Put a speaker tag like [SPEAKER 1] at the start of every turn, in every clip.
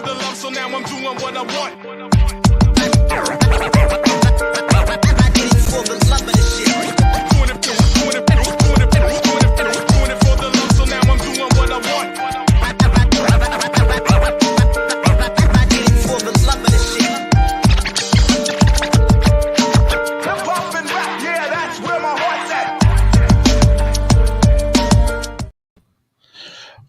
[SPEAKER 1] the love, so now I'm doing what I want.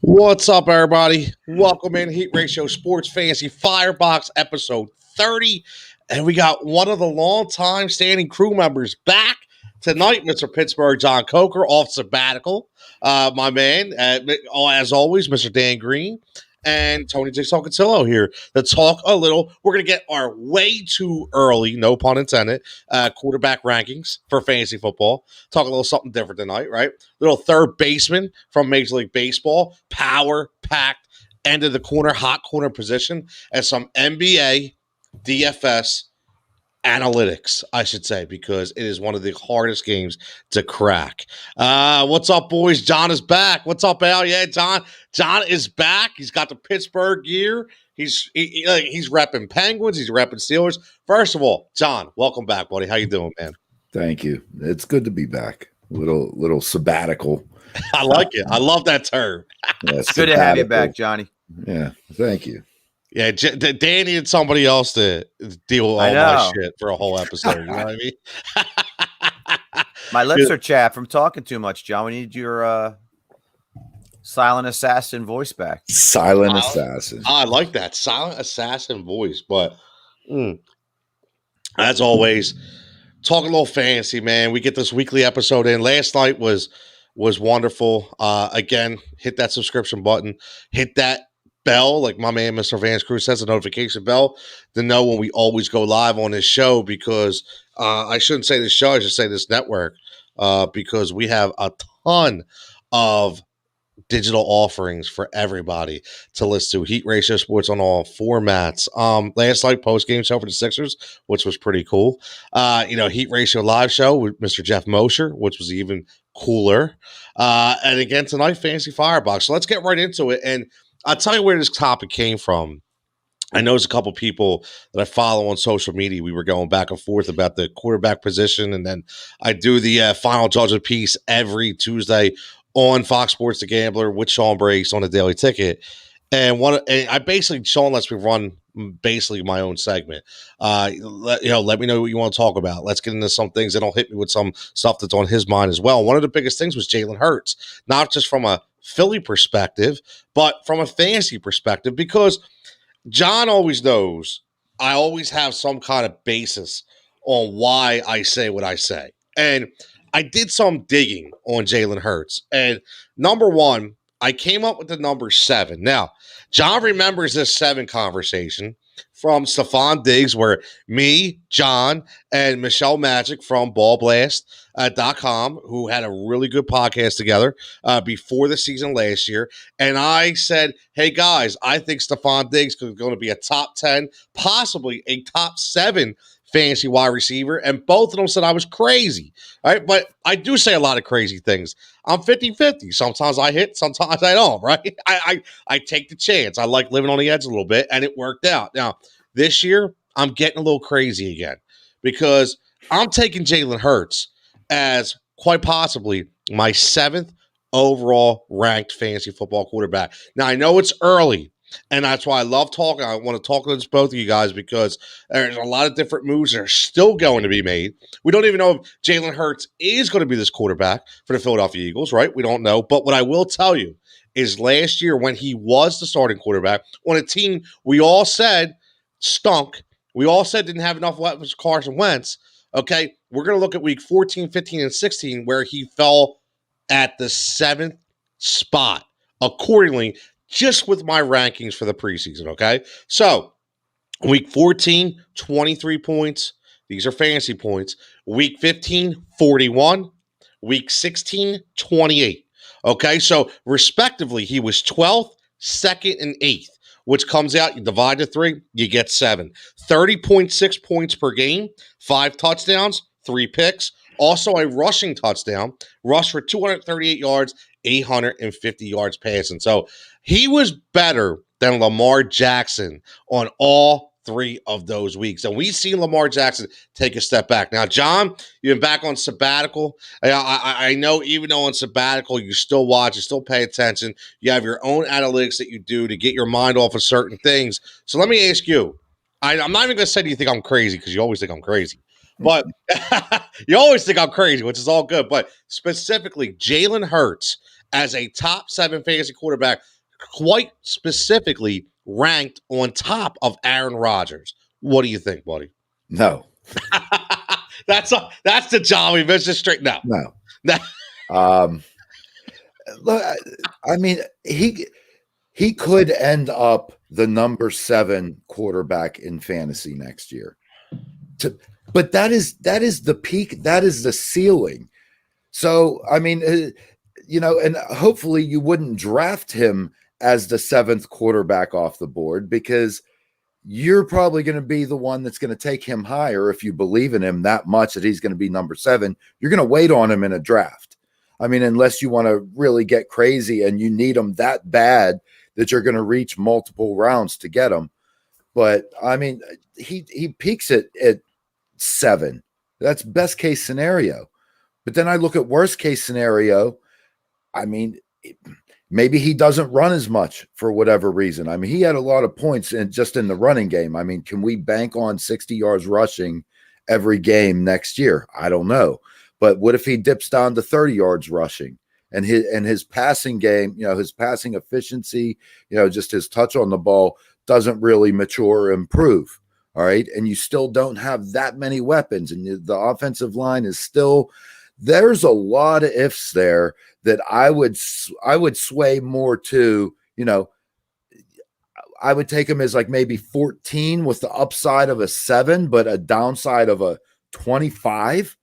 [SPEAKER 2] What's up, everybody? Welcome in Heat Ratio Sports Fantasy Firebox episode 30. And we got one of the long-time standing crew members back tonight, Mr. Pittsburgh John Coker, off sabbatical. My man, as always, Mr. Dan Green, and Tony Jigsaw Catillo here to talk a little. We're going to get our way too early, no pun intended, quarterback rankings for fantasy football. Talk a little something different tonight, right? Little third baseman from Major League Baseball, power-packed, end of the corner, hot corner position, and some NBA, DFS, analytics, I should say, because it is one of the hardest games to crack. What's up, boys? John is back. What's up, Al? Yeah, John is back. He's got the Pittsburgh gear. He's repping Penguins. He's repping Steelers. First of all, John, welcome back, buddy. How you doing, man?
[SPEAKER 3] Thank you. It's good to be back. Little sabbatical.
[SPEAKER 2] I like it. I love that term.
[SPEAKER 4] Yeah, it's good to have you back, Johnny.
[SPEAKER 3] Yeah, thank you.
[SPEAKER 2] Yeah, Dan needed somebody else to deal with all my shit for a whole episode. You know what I mean?
[SPEAKER 4] My lips are chapped from talking too much, John. We need your silent assassin voice back.
[SPEAKER 3] Silent assassin.
[SPEAKER 2] I like that. Silent assassin voice. But as always, talking a little fantasy, man. We get this weekly episode in. Last night was wonderful. Again, hit that subscription button. Hit that bell, like my man Mr. Vance Cruz says, a notification bell to know when we always go live on this show, because I shouldn't say this show, I should say this network, because we have a ton of digital offerings for everybody to listen to. Heat Ratio Sports on all formats. Last night, post-game show for the Sixers, which was pretty cool. Heat Ratio live show with Mr. Jeff Mosher, which was even cooler. And again, tonight, Fantasy Firebox. So let's get right into it. And I'll tell you where this topic came from. I know there's a couple people that I follow on social media. We were going back and forth about the quarterback position, and then I do the final judgment piece every Tuesday on Fox Sports The Gambler with Sean Breaks on the Daily Ticket. And Sean lets me run basically my own segment. Let me know what you want to talk about. Let's get into some things that will hit me with some stuff that's on his mind as well. One of the biggest things was Jalen Hurts, not just from a Philly perspective, but from a fantasy perspective, because John always knows I always have some kind of basis on why I say what I say. And I did some digging on Jalen Hurts. And number one, I came up with the number 7. Now, John remembers this 7 conversation from Stephon Diggs, where me, John, and Michelle Magic from ballblast.com, who had a really good podcast together before the season last year. And I said, hey, guys, I think Stephon Diggs is going to be a top 10, possibly a top 7 fantasy wide receiver. And both of them said I was crazy. All right, but I do say a lot of crazy things. I'm 50-50. Sometimes I hit, sometimes I don't, right? I take the chance. I like living on the edge a little bit, and it worked out. Now, this year, I'm getting a little crazy again, because I'm taking Jalen Hurts as quite possibly my 7th overall ranked fantasy football quarterback. Now, I know it's early, and that's why I love talking. I want to talk to both of you guys, because there's a lot of different moves that are still going to be made. We don't even know if Jalen Hurts is going to be this quarterback for the Philadelphia Eagles, right? We don't know. But what I will tell you is last year, when he was the starting quarterback on a team we all said stunk, we all said didn't have enough weapons, Carson Wentz, okay? We're going to look at week 14, 15, and 16, where he fell at the 7th spot accordingly, just with my rankings for the preseason, okay? So, week 14, 23 points. These are fantasy points. Week 15, 41. Week 16, 28. Okay, so respectively, he was 12th, 2nd, and 8th, which comes out, you divide the 3, you get 7. 30.6 points per game, 5 touchdowns, 3 picks. Also a rushing touchdown, rushed for 238 yards, 850 yards passing. So he was better than Lamar Jackson on all 3 of those weeks. And we've seen Lamar Jackson take a step back. Now, John, you've been back on sabbatical. I know even though on sabbatical, you still watch, you still pay attention. You have your own analytics that you do to get your mind off of certain things. So let me ask you, I'm not even going to say, do you think I'm crazy? Because you always think I'm crazy. But you always think I'm crazy, which is all good. But specifically, Jalen Hurts as a top 7 fantasy quarterback, quite specifically ranked on top of Aaron Rodgers. What do you think, buddy?
[SPEAKER 3] No.
[SPEAKER 2] That's the job we missed. Just straight no.
[SPEAKER 3] Look, I mean, he could end up the number 7 quarterback in fantasy next year. But that is the peak. That is the ceiling. So, I mean, and hopefully you wouldn't draft him as the 7th quarterback off the board, because you're probably going to be the one that's going to take him higher if you believe in him that much that he's going to be number 7. You're going to wait on him in a draft. I mean, unless you want to really get crazy and you need him that bad that you're going to reach multiple rounds to get him. But, I mean, he peaks at 7. That's best case scenario. But then I look at worst case scenario. I mean, maybe he doesn't run as much for whatever reason. I mean, he had a lot of points just in the running game. I mean, can we bank on 60 yards rushing every game next year? I don't know. But what if he dips down to 30 yards rushing and his passing game, his passing efficiency, just his touch on the ball doesn't really mature or improve. All right. And you still don't have that many weapons, and the offensive line is still, there's a lot of ifs there that I would sway more to, I would take him as like maybe 14 with the upside of a 7, but a downside of a 25.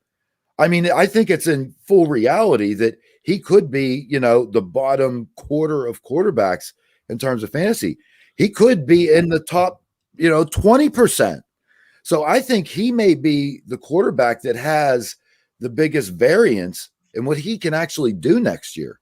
[SPEAKER 3] I mean, I think it's in full reality that he could be, the bottom quarter of quarterbacks in terms of fantasy. He could be in the top 20%. So I think he may be the quarterback that has the biggest variance in what he can actually do next year.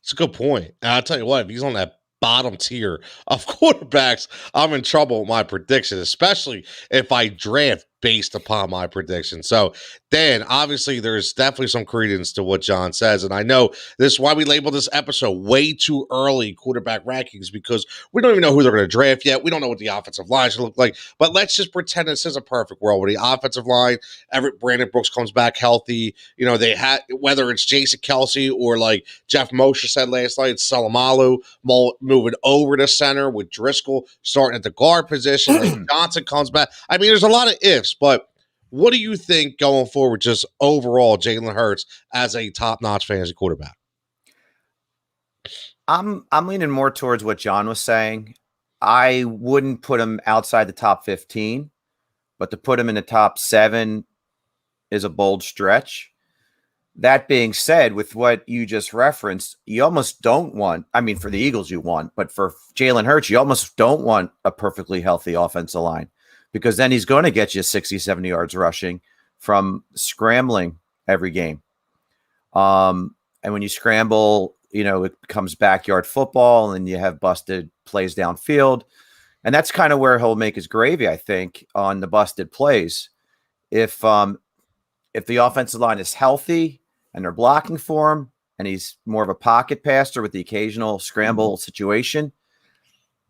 [SPEAKER 2] It's a good point. And I'll tell you what, if he's on that bottom tier of quarterbacks, I'm in trouble with my prediction, especially if I draft based upon my prediction. So then obviously there's definitely some credence to what John says. And I know this is why we labeled this episode way too early quarterback rankings, because we don't even know who they're going to draft yet. We don't know what the offensive line should look like, but let's just pretend this is a perfect world where the offensive line, Brandon Brooks comes back healthy. They had, whether it's Jason Kelsey or like Jeff Mosher said last night, Salamalu moving over to center with Driscoll starting at the guard position. Like Johnson comes back. I mean, there's a lot of ifs. But what do you think going forward, just overall, Jalen Hurts as a top-notch fantasy quarterback?
[SPEAKER 4] I'm leaning more towards what John was saying. I wouldn't put him outside the top 15, but to put him in the top 7 is a bold stretch. That being said, with what you just referenced, you almost don't want, I mean, for the Eagles you want, but for Jalen Hurts, you almost don't want a perfectly healthy offensive line, because then he's going to get you 60, 70 yards rushing from scrambling every game. And when you scramble, it becomes backyard football and you have busted plays downfield. And that's kind of where he'll make his gravy, I think, on the busted plays. If the offensive line is healthy and they're blocking for him and he's more of a pocket passer with the occasional scramble situation,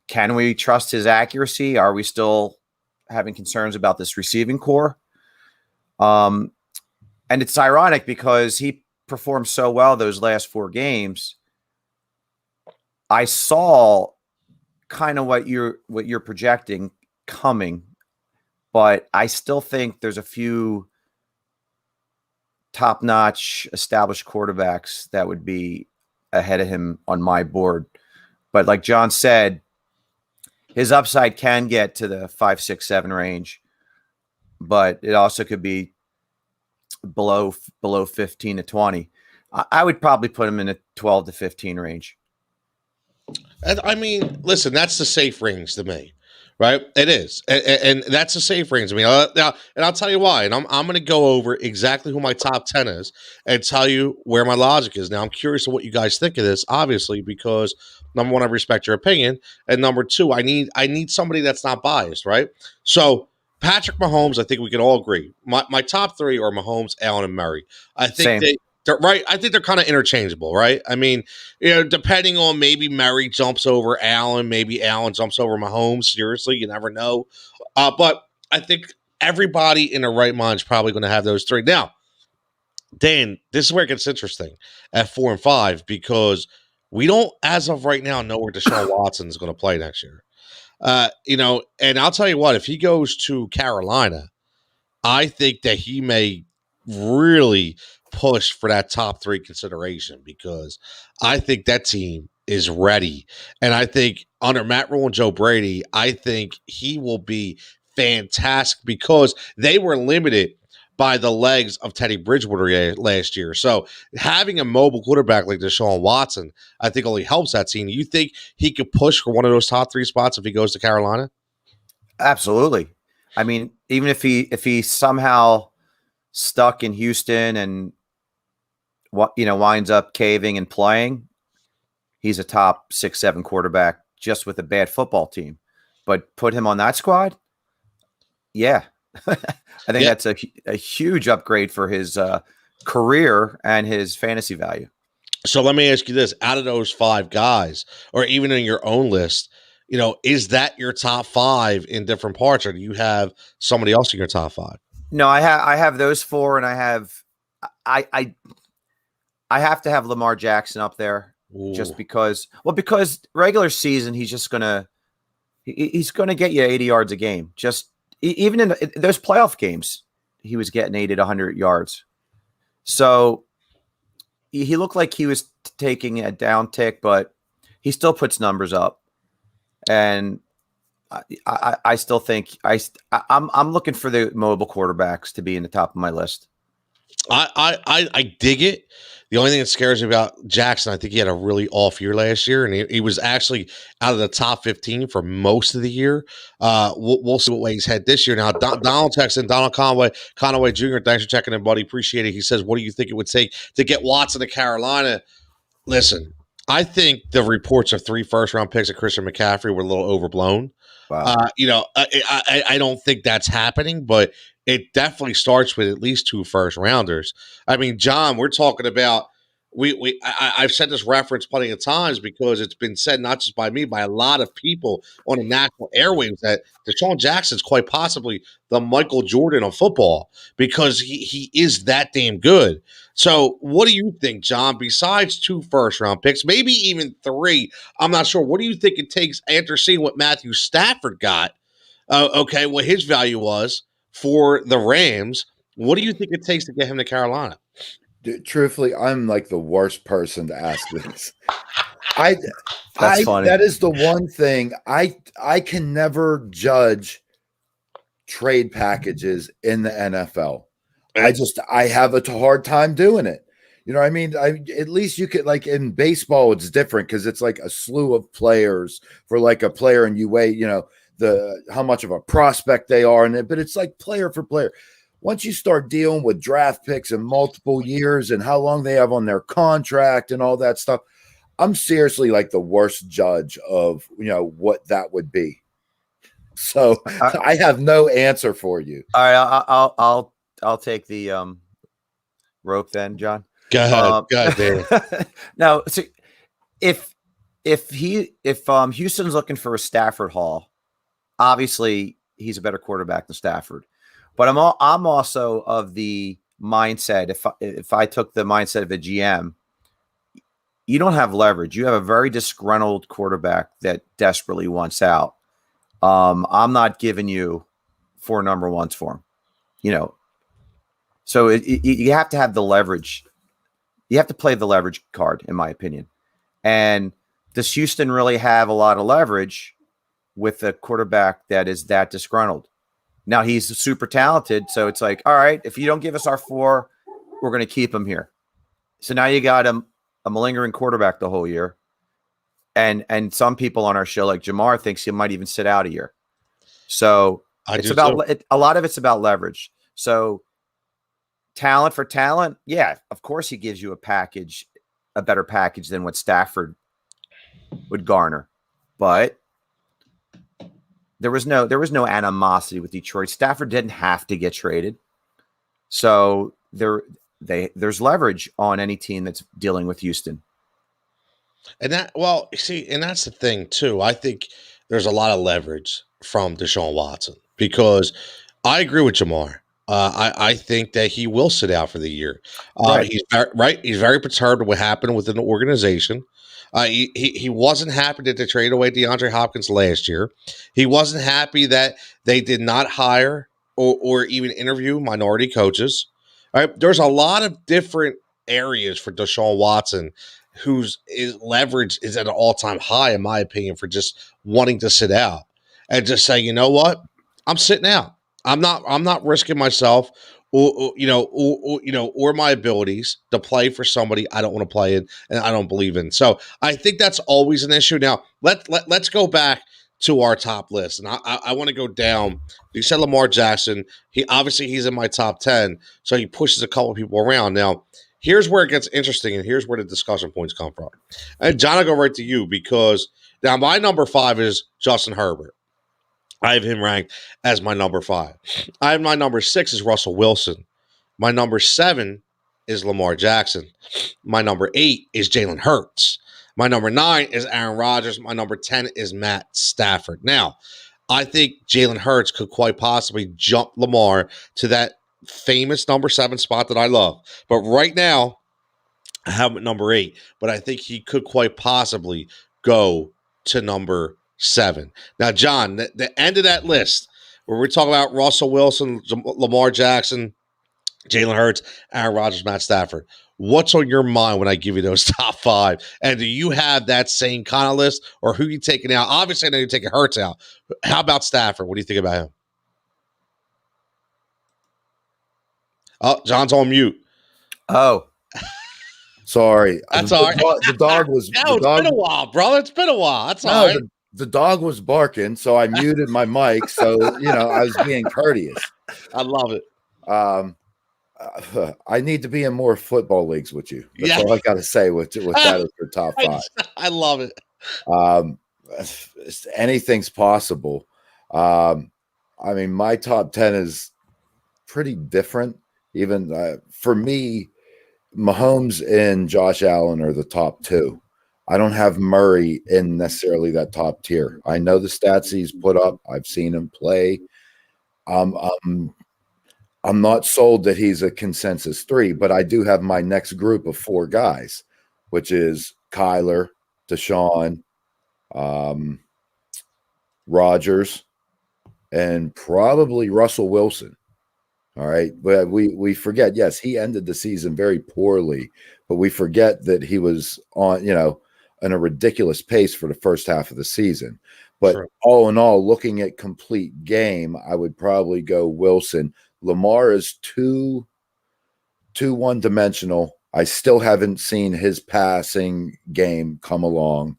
[SPEAKER 4] can we trust his accuracy? Are we still having concerns about this receiving core? And it's ironic because he performed so well those last 4 games. I saw kind of what you're projecting coming, but I still think there's a few top-notch established quarterbacks that would be ahead of him on my board. But like John said, his upside can get to the 5, 6, 7 range, but it also could be below 15 to 20. I would probably put him in a 12 to 15 range.
[SPEAKER 2] I mean, listen, that's the safe range to me, right? It is, and that's a safe range. I mean, now, and I'll tell you why. And I'm going to go over exactly who my top 10 is and tell you where my logic is. Now, I'm curious of what you guys think of this, obviously, because number one, I respect your opinion, and number two, I need somebody that's not biased, right? So Patrick Mahomes, I think we can all agree. My top three are Mahomes, Allen, and Murray. I think they're right. I think they're kind of interchangeable, right? I mean, depending on maybe Murray jumps over Allen, maybe Allen jumps over Mahomes. Seriously, you never know. But I think everybody in their right mind is probably going to have those three. Now, Dan, this is where it gets interesting at 4 and 5 because we don't, as of right now, know where Deshaun Watson is going to play next year. And I'll tell you what, if he goes to Carolina, I think that he may really push for that top 3 consideration because I think that team is ready. And I think under Matt Rule and Joe Brady, I think he will be fantastic because they were limited by the legs of Teddy Bridgewater last year. So having a mobile quarterback like Deshaun Watson, I think only helps that team. You think he could push for one of those top 3 spots if he goes to Carolina?
[SPEAKER 4] Absolutely. I mean, even if he somehow stuck in Houston and winds up caving and playing, he's a top 6-7 quarterback just with a bad football team. But put him on that squad, yeah. I think that's a huge upgrade for his career and his fantasy value.
[SPEAKER 2] So let me ask you this: out of those 5 guys, or even in your own list, is that your top 5 in different parts, or do you have somebody else in your top 5?
[SPEAKER 4] No, I have those 4, and I have to have Lamar Jackson up there. Ooh. Just because regular season he's gonna get you 80 yards a game. Just even in those playoff games, he was getting 80 to 100 yards. So he looked like he was taking a down tick, but he still puts numbers up. And I still think I'm looking for the mobile quarterbacks to be in the top of my list.
[SPEAKER 2] I dig it. The only thing that scares me about Jackson, I think he had a really off year last year, and he was actually out of the top 15 for most of the year. We'll see what way he's had this year. Now, Donald texting, Donald Conway Jr., thanks for checking in, buddy. Appreciate it. He says, what do you think it would take to get Watson to Carolina? Listen, I think the reports of 3 first-round picks of Christian McCaffrey were a little overblown.
[SPEAKER 4] Wow.
[SPEAKER 2] I don't think that's happening, but it definitely starts with at least 2 first-rounders. I mean, John, we're talking about I've said this reference plenty of times because it's been said not just by me, by a lot of people on the national airwaves that Deshaun Jackson's quite possibly the Michael Jordan of football because he is that damn good. So what do you think, John, besides 2 first-round picks, maybe even 3, I'm not sure. What do you think it takes after seeing what Matthew Stafford got, what his value was for the Rams? What do you think it takes to get him to Carolina?
[SPEAKER 3] Dude, truthfully, I'm like the worst person to ask this.
[SPEAKER 4] That's funny.
[SPEAKER 3] That is the one thing I can never judge trade packages in the NFL. I have a hard time doing it. You know what I mean? At least you could, like in baseball, it's different because it's like a slew of players for like a player, and you weigh, how much of a prospect they are, but it's like player for player. Once you start dealing with draft picks in multiple years and how long they have on their contract and all that stuff, I'm seriously like the worst judge of, what that would be. So I have no answer for you.
[SPEAKER 4] All right. I'll take the rope then, John.
[SPEAKER 2] Go ahead, Dave.
[SPEAKER 4] Now, so if Houston's looking for a Stafford haul, obviously he's a better quarterback than Stafford. But I'm also of the mindset, if I took the mindset of a GM, you don't have leverage. You have a very disgruntled quarterback that desperately wants out. I'm not giving you 4 number ones for him, So you have to have the leverage. You have to play the leverage card, in my opinion. And does Houston really have a lot of leverage with a quarterback that is that disgruntled? Now he's super talented, so it's like, all right, if you don't give us our 4, we're going to keep him here. So now you got a malingering quarterback the whole year, and some people on our show, like Jamar, thinks he might even sit out a year. So
[SPEAKER 2] I
[SPEAKER 4] it's
[SPEAKER 2] do
[SPEAKER 4] about
[SPEAKER 2] too.
[SPEAKER 4] a lot of it's about leverage. So talent for talent, yeah, of course he gives you a better package than what Stafford would garner. But there was no animosity with Detroit. Stafford didn't have to get traded. So there's leverage on any team that's dealing with Houston.
[SPEAKER 2] And that's the thing too. I think there's a lot of leverage from Deshaun Watson because I agree with Jamar. I think that he will sit out for the year.
[SPEAKER 4] Right.
[SPEAKER 2] He's very perturbed with what happened within the organization. He wasn't happy that they traded away DeAndre Hopkins last year. He wasn't happy that they did not hire or even interview minority coaches. All right, there's a lot of different areas for Deshaun Watson whose leverage is at an all-time high, in my opinion, for just wanting to sit out and just say, you know what, I'm sitting out. I'm not risking myself or my abilities to play for somebody I don't want to play in and I don't believe in. So I think that's always an issue. Now let's go back to our top list, and I want to go down. You said Lamar Jackson. He's in my top 10, so he pushes a couple people around. Now here's where it gets interesting, and here's where the discussion points come from. And John, I'll go right to you because now my number 5 is Justin Herbert. I have him ranked as my number 5. I have my number 6 is Russell Wilson. My number 7 is Lamar Jackson. My number 8 is Jalen Hurts. My number 9 is Aaron Rodgers. My number 10 is Matt Stafford. Now, I think Jalen Hurts could quite possibly jump Lamar to that famous number 7 spot that I love. But right now, I have him at number 8. But I think he could quite possibly go to number 7. Now, John, the end of that list where we're talking about Russell Wilson, Lamar Jackson, Jalen Hurts, Aaron Rodgers, Matt Stafford, what's on your mind when I give you those top 5? And do you have that same kind of list, or who you taking out? Obviously, I know you're taking Hurts out. How about Stafford? What do you think about him? Oh, John's on mute.
[SPEAKER 4] Oh,
[SPEAKER 3] Sorry.
[SPEAKER 2] That's all right.
[SPEAKER 3] The dog was.
[SPEAKER 2] No, it's been a while, brother. It's been a while. That's all right.
[SPEAKER 3] The dog was barking, so I muted my mic. So I was being courteous.
[SPEAKER 2] I love it.
[SPEAKER 3] I need to be in more football leagues with you. That's all I got to say with that as your top 5.
[SPEAKER 2] I love it.
[SPEAKER 3] Anything's possible. I mean, my top 10 is pretty different. Even for me, Mahomes and Josh Allen are the top 2. I don't have Murray in necessarily that top tier. I know the stats he's put up. I've seen him play. I'm not sold that he's a consensus 3, but I do have my next group of 4 guys, which is Kyler, Deshaun, Rodgers, and probably Russell Wilson. All right. But we forget, yes, he ended the season very poorly, but we forget that he was on, in a ridiculous pace for the first half of the season. But
[SPEAKER 2] Sure.
[SPEAKER 3] All in all, looking at complete game, I would probably go Wilson. Lamar is too one-dimensional. I still haven't seen his passing game come along.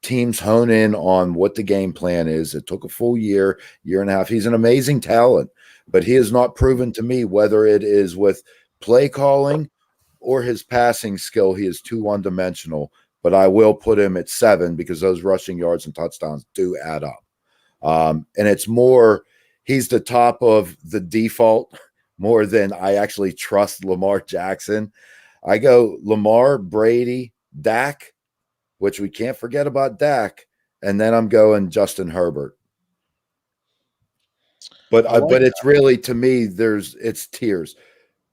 [SPEAKER 3] Teams hone in on what the game plan is. It took a full year and a half. He's an amazing talent, but he has not proven to me whether it is with play calling or his passing skill. He is too one-dimensional, but I will put him at 7 because those rushing yards and touchdowns do add up. And it's more, he's the top of the default more than I actually trust Lamar Jackson. I go Lamar, Brady, Dak, which we can't forget about Dak, and then I'm going Justin Herbert. But it's really, to me, it's tiers.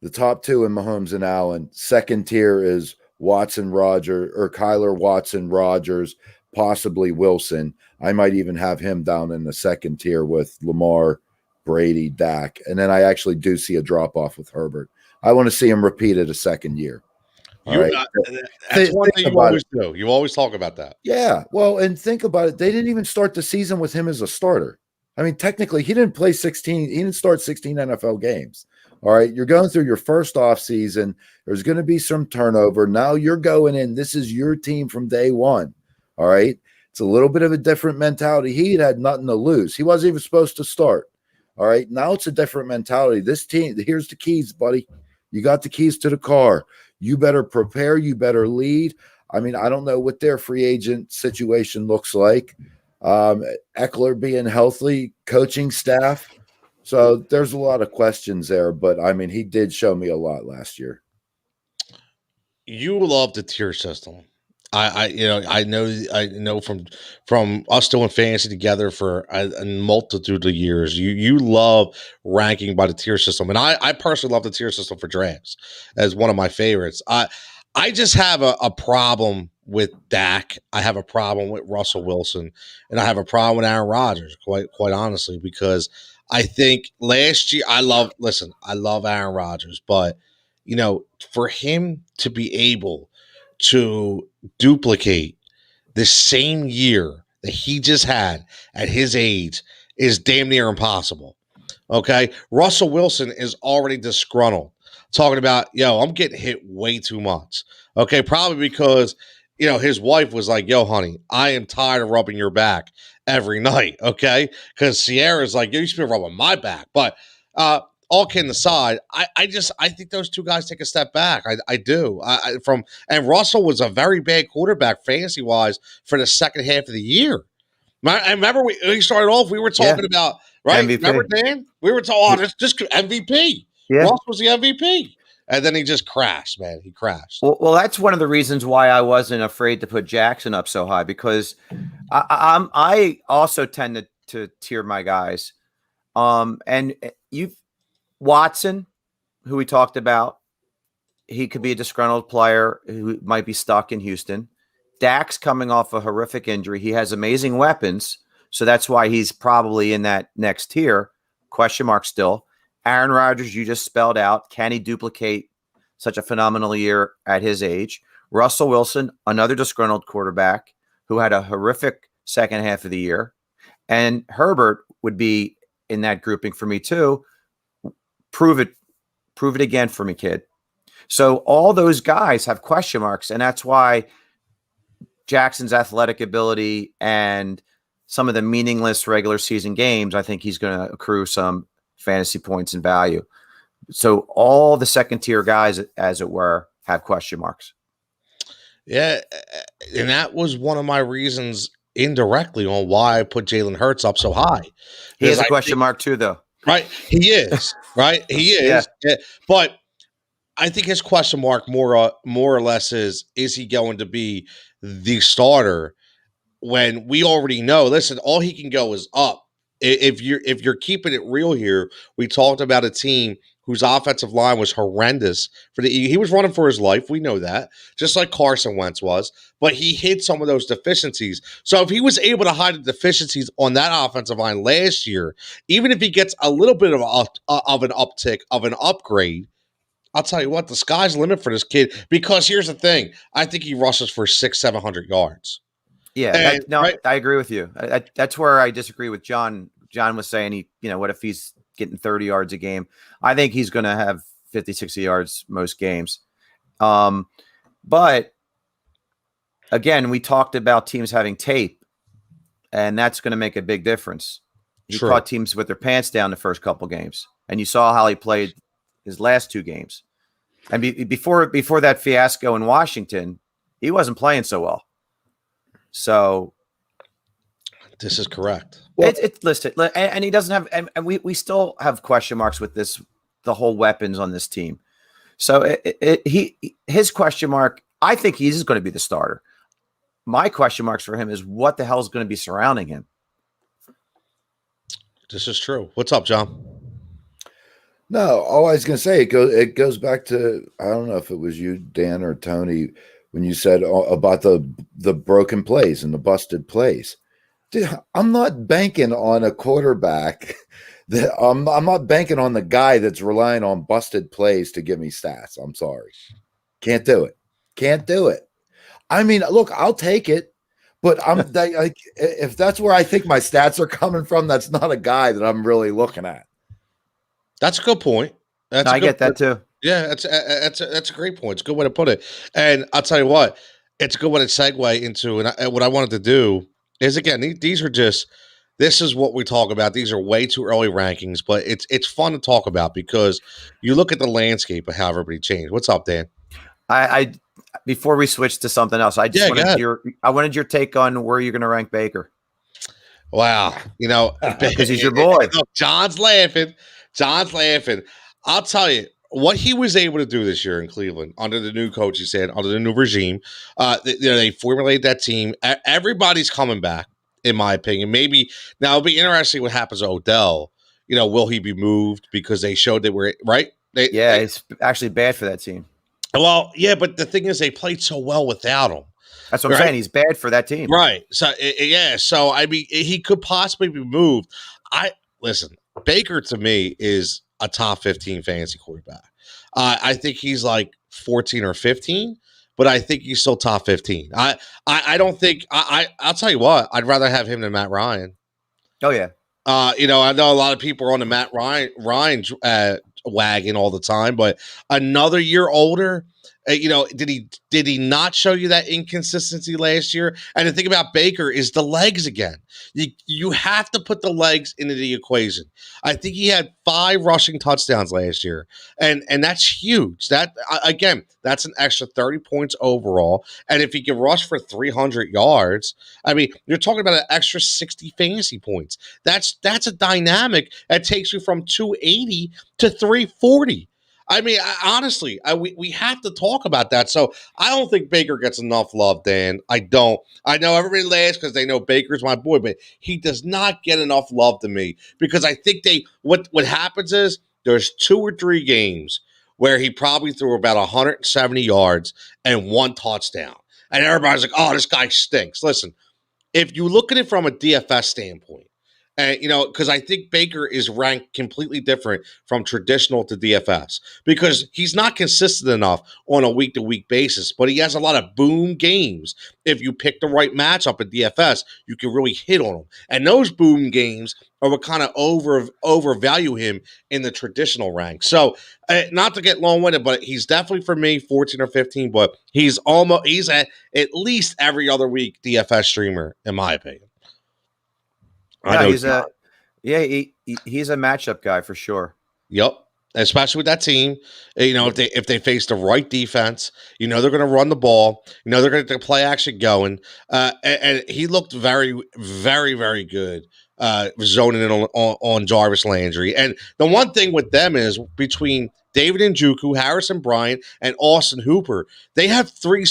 [SPEAKER 3] The top 2 in Mahomes and Allen. Second tier is Watson, Rodgers, or Kyler, Watson, Rodgers, possibly Wilson. I might even have him down in the second tier with Lamar, Brady, Dak. And then I actually do see a drop-off with Herbert. I want to see him repeat it a second year.
[SPEAKER 2] That's one thing you always do. You always talk about that.
[SPEAKER 3] Yeah. Well, and think about it. They didn't even start the season with him as a starter. I mean, technically, he didn't play 16. He didn't start 16 NFL games. All right. You're going through your first off season. There's going to be some turnover. Now you're going in. This is your team from day one. All right. It's a little bit of a different mentality. He had nothing to lose. He wasn't even supposed to start. All right. Now it's a different mentality. This team, here's the keys, buddy. You got the keys to the car. You better prepare. You better lead. I mean, I don't know what their free agent situation looks like. Eckler being healthy, coaching staff. So there's a lot of questions there. But, I mean, he did show me a lot last year.
[SPEAKER 2] You love the tier system. I know from us doing fantasy together for a multitude of years. You love ranking by the tier system, and I personally love the tier system for drafts as one of my favorites. I just have a problem with Dak. I have a problem with Russell Wilson, and I have a problem with Aaron Rodgers. Quite honestly, because I think last year I love Aaron Rodgers, but for him to be able to duplicate the same year that he just had at his age is damn near impossible. Okay. Russell Wilson is already disgruntled, talking about, I'm getting hit way too much. Okay. Probably because, his wife was like, yo, honey, I am tired of rubbing your back every night. Okay. Because Sierra's like, you should be rubbing my back. But, all kidding aside, I think those two guys take a step back. I do. And Russell was a very bad quarterback fantasy wise for the second half of the year. I remember we started off. We were talking about right.
[SPEAKER 4] MVP.
[SPEAKER 2] Remember, Dan? We were talking just MVP.
[SPEAKER 4] Yeah.
[SPEAKER 2] Russ was the MVP, and then he just crashed. Man, he crashed.
[SPEAKER 4] Well, that's one of the reasons why I wasn't afraid to put Jackson up so high, because I also tend to tier my guys. And Watson, who we talked about, he could be a disgruntled player who might be stuck in Houston. Dak's coming off a horrific injury. He has amazing weapons, so that's why he's probably in that next tier. Question mark still. Aaron Rodgers, you just spelled out. Can he duplicate such a phenomenal year at his age? Russell Wilson, another disgruntled quarterback who had a horrific second half of the year. And Herbert would be in that grouping for me too. Prove it again for me, kid. So all those guys have question marks, and that's why Jackson's athletic ability and some of the meaningless regular season games, I think he's going to accrue some fantasy points and value. So all the second tier guys, as it were, have question marks.
[SPEAKER 2] Yeah, and that was one of my reasons indirectly on why I put Jalen Hurts up so high.
[SPEAKER 4] He has a question mark too, though.
[SPEAKER 2] Right, he is. Right, he is. Yeah. But I think his question mark more or less is he going to be the starter when we already know? Listen, all he can go is up. If you're keeping it real here, we talked about a team whose offensive line was horrendous. He was running for his life. We know that, just like Carson Wentz was. But he hid some of those deficiencies. So if he was able to hide the deficiencies on that offensive line last year, even if he gets a little bit of an uptick, of an upgrade, I'll tell you what, the sky's the limit for this kid. Because here's the thing: I think he rushes for 600-700 yards.
[SPEAKER 4] Yeah,
[SPEAKER 2] right?
[SPEAKER 4] I agree with you. That's where I disagree with John. John was saying what if he's getting 30 yards a game? I think he's going to have 50, 60 yards most games. But again, we talked about teams having tape, and that's going to make a big difference. He caught teams with their pants down the first couple games, and you saw how he played his last two games. And before that fiasco in Washington, he wasn't playing so well. So
[SPEAKER 2] this is correct.
[SPEAKER 4] Well, it's listed, and he doesn't have, and we still have question marks with the whole weapons on this team. So his question mark, I think he's going to be the starter. My question marks for him is what the hell is going to be surrounding him.
[SPEAKER 2] This is true. What's up, John?
[SPEAKER 3] No, all I was going to say, it goes back to, I don't know if it was you, Dan, or Tony, when you said about the broken plays and the busted plays. Dude, I'm not banking on a quarterback. I'm not banking on the guy that's relying on busted plays to give me stats. I'm sorry. Can't do it. I mean, look, I'll take it, but if that's where I think my stats are coming from, that's not a guy that I'm really looking at.
[SPEAKER 2] That's a good point.
[SPEAKER 4] I get that too.
[SPEAKER 2] Yeah, that's a great point. It's a good way to put it. And I'll tell you what, it's a good way to segue into what I wanted to do is, again, these are just, this is what we talk about. These are way too early rankings, but it's fun to talk about because you look at the landscape of how everybody changed. What's up, Dan?
[SPEAKER 4] I before we switch to something else, I just wanted your take on where you're going to rank Baker.
[SPEAKER 2] Wow,
[SPEAKER 4] because he's your boy.
[SPEAKER 2] Look, John's laughing. I'll tell you what he was able to do this year in Cleveland under the new coach. He said under the new regime, they formulated that team. Everybody's coming back, in my opinion. Maybe now it'll be interesting what happens to Odell. Will he be moved because they showed they were right?
[SPEAKER 4] It's actually bad for that team.
[SPEAKER 2] Well, yeah, but the thing is, they played so well without him.
[SPEAKER 4] That's what I'm saying. He's bad for that team.
[SPEAKER 2] Right. So, So, I mean, he could possibly be moved. Listen, Baker to me is a top 15 fantasy quarterback. I think he's like 14 or 15, but I think he's still top 15. I don't think I'll tell you what, I'd rather have him than Matt Ryan.
[SPEAKER 4] Oh, yeah.
[SPEAKER 2] I know a lot of people are on the Matt Ryan wagon all the time, but another year older, did he not show you that inconsistency last year? And the thing about Baker is the legs again. You have to put the legs into the equation. I think he had 5 rushing touchdowns last year, and that's huge. That again, that's an extra 30 points overall. And if he can rush for 300 yards, I mean, you're talking about an extra 60 fantasy points. That's a dynamic that takes you from 280 to 340. I mean, honestly, we have to talk about that. So I don't think Baker gets enough love, Dan. I don't. I know everybody laughs because they know Baker's my boy, but he does not get enough love to me because I think what happens is there's 2 or 3 games where he probably threw about 170 yards and 1 touchdown. And everybody's like, oh, this guy stinks. Listen, if you look at it from a DFS standpoint, and, because I think Baker is ranked completely different from traditional to DFS because he's not consistent enough on a week-to-week basis, but he has a lot of boom games. If you pick the right matchup at DFS, you can really hit on him. And those boom games are what kind of overvalue him in the traditional rank. So, not to get long-winded, but he's definitely for me 14 or 15, but he's at least every other week DFS streamer, in my opinion.
[SPEAKER 4] Yeah, he's a matchup guy for sure.
[SPEAKER 2] Yep, especially with that team. If they face the right defense, they're going to run the ball. They're going to get the play action going. And he looked very, very, very good zoning in on Jarvis Landry. And the one thing with them is between David Njoku, Harrison Bryant, and Austin Hooper, they have 3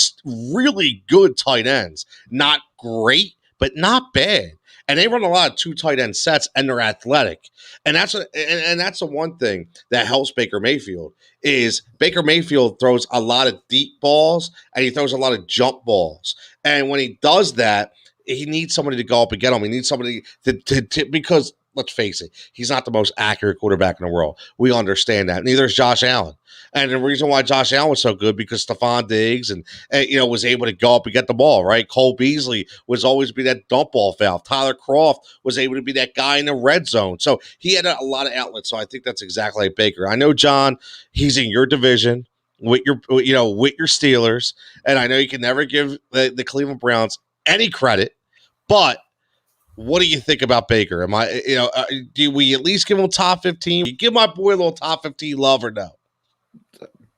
[SPEAKER 2] really good tight ends. Not great, but not bad. And they run a lot of 2 tight end sets, and they're athletic. And that's the one thing that helps Baker Mayfield is Baker Mayfield throws a lot of deep balls and he throws a lot of jump balls. And when he does that, he needs somebody to go up and get him. He needs somebody to because let's face it, he's not the most accurate quarterback in the world. We understand that. Neither is Josh Allen. And the reason why Josh Allen was so good because Stephon Diggs and was able to go up and get the ball, right? Cole Beasley was always be that dump ball valve. Tyler Kroft was able to be that guy in the red zone. So he had a lot of outlets. So I think that's exactly like Baker. I know, John, he's in your division with your Steelers. And I know you can never give the Cleveland Browns any credit, but what do you think about Baker? Do we at least give him top 15? You give my boy a little top 15 love or no?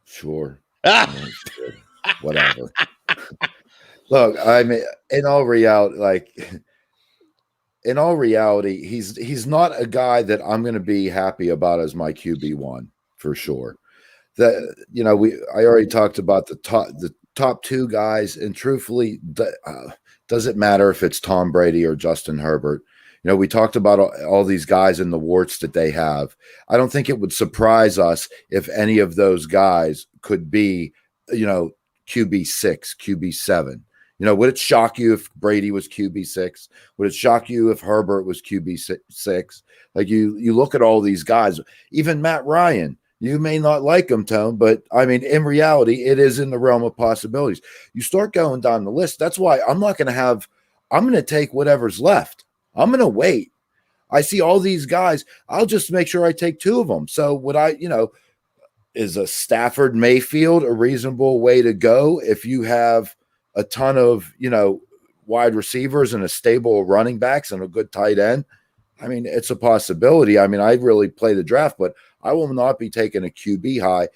[SPEAKER 3] Sure. Whatever. Look, I mean, in all reality, he's not a guy that I'm going to be happy about as my QB1 for sure. I already talked about the top 2 guys, and truthfully, doesn't matter if it's Tom Brady or Justin Herbert. We talked about all these guys and the warts that they have. I don't think it would surprise us if any of those guys could be, QB6, QB7. Would it shock you if Brady was QB6? Would it shock you if Herbert was QB6? Like you look at all these guys, even Matt Ryan. You may not like him, Tone, but I mean, in reality, it is in the realm of possibilities. You start going down the list. That's why I'm going to take whatever's left. I'm going to wait. I see all these guys. I'll just make sure I take 2 of them. So would I, is a Stafford Mayfield a reasonable way to go if you have a ton of, wide receivers and a stable of running backs and a good tight end, I mean, it's a possibility. I mean, I really play the draft, but I will not be taking a QB high.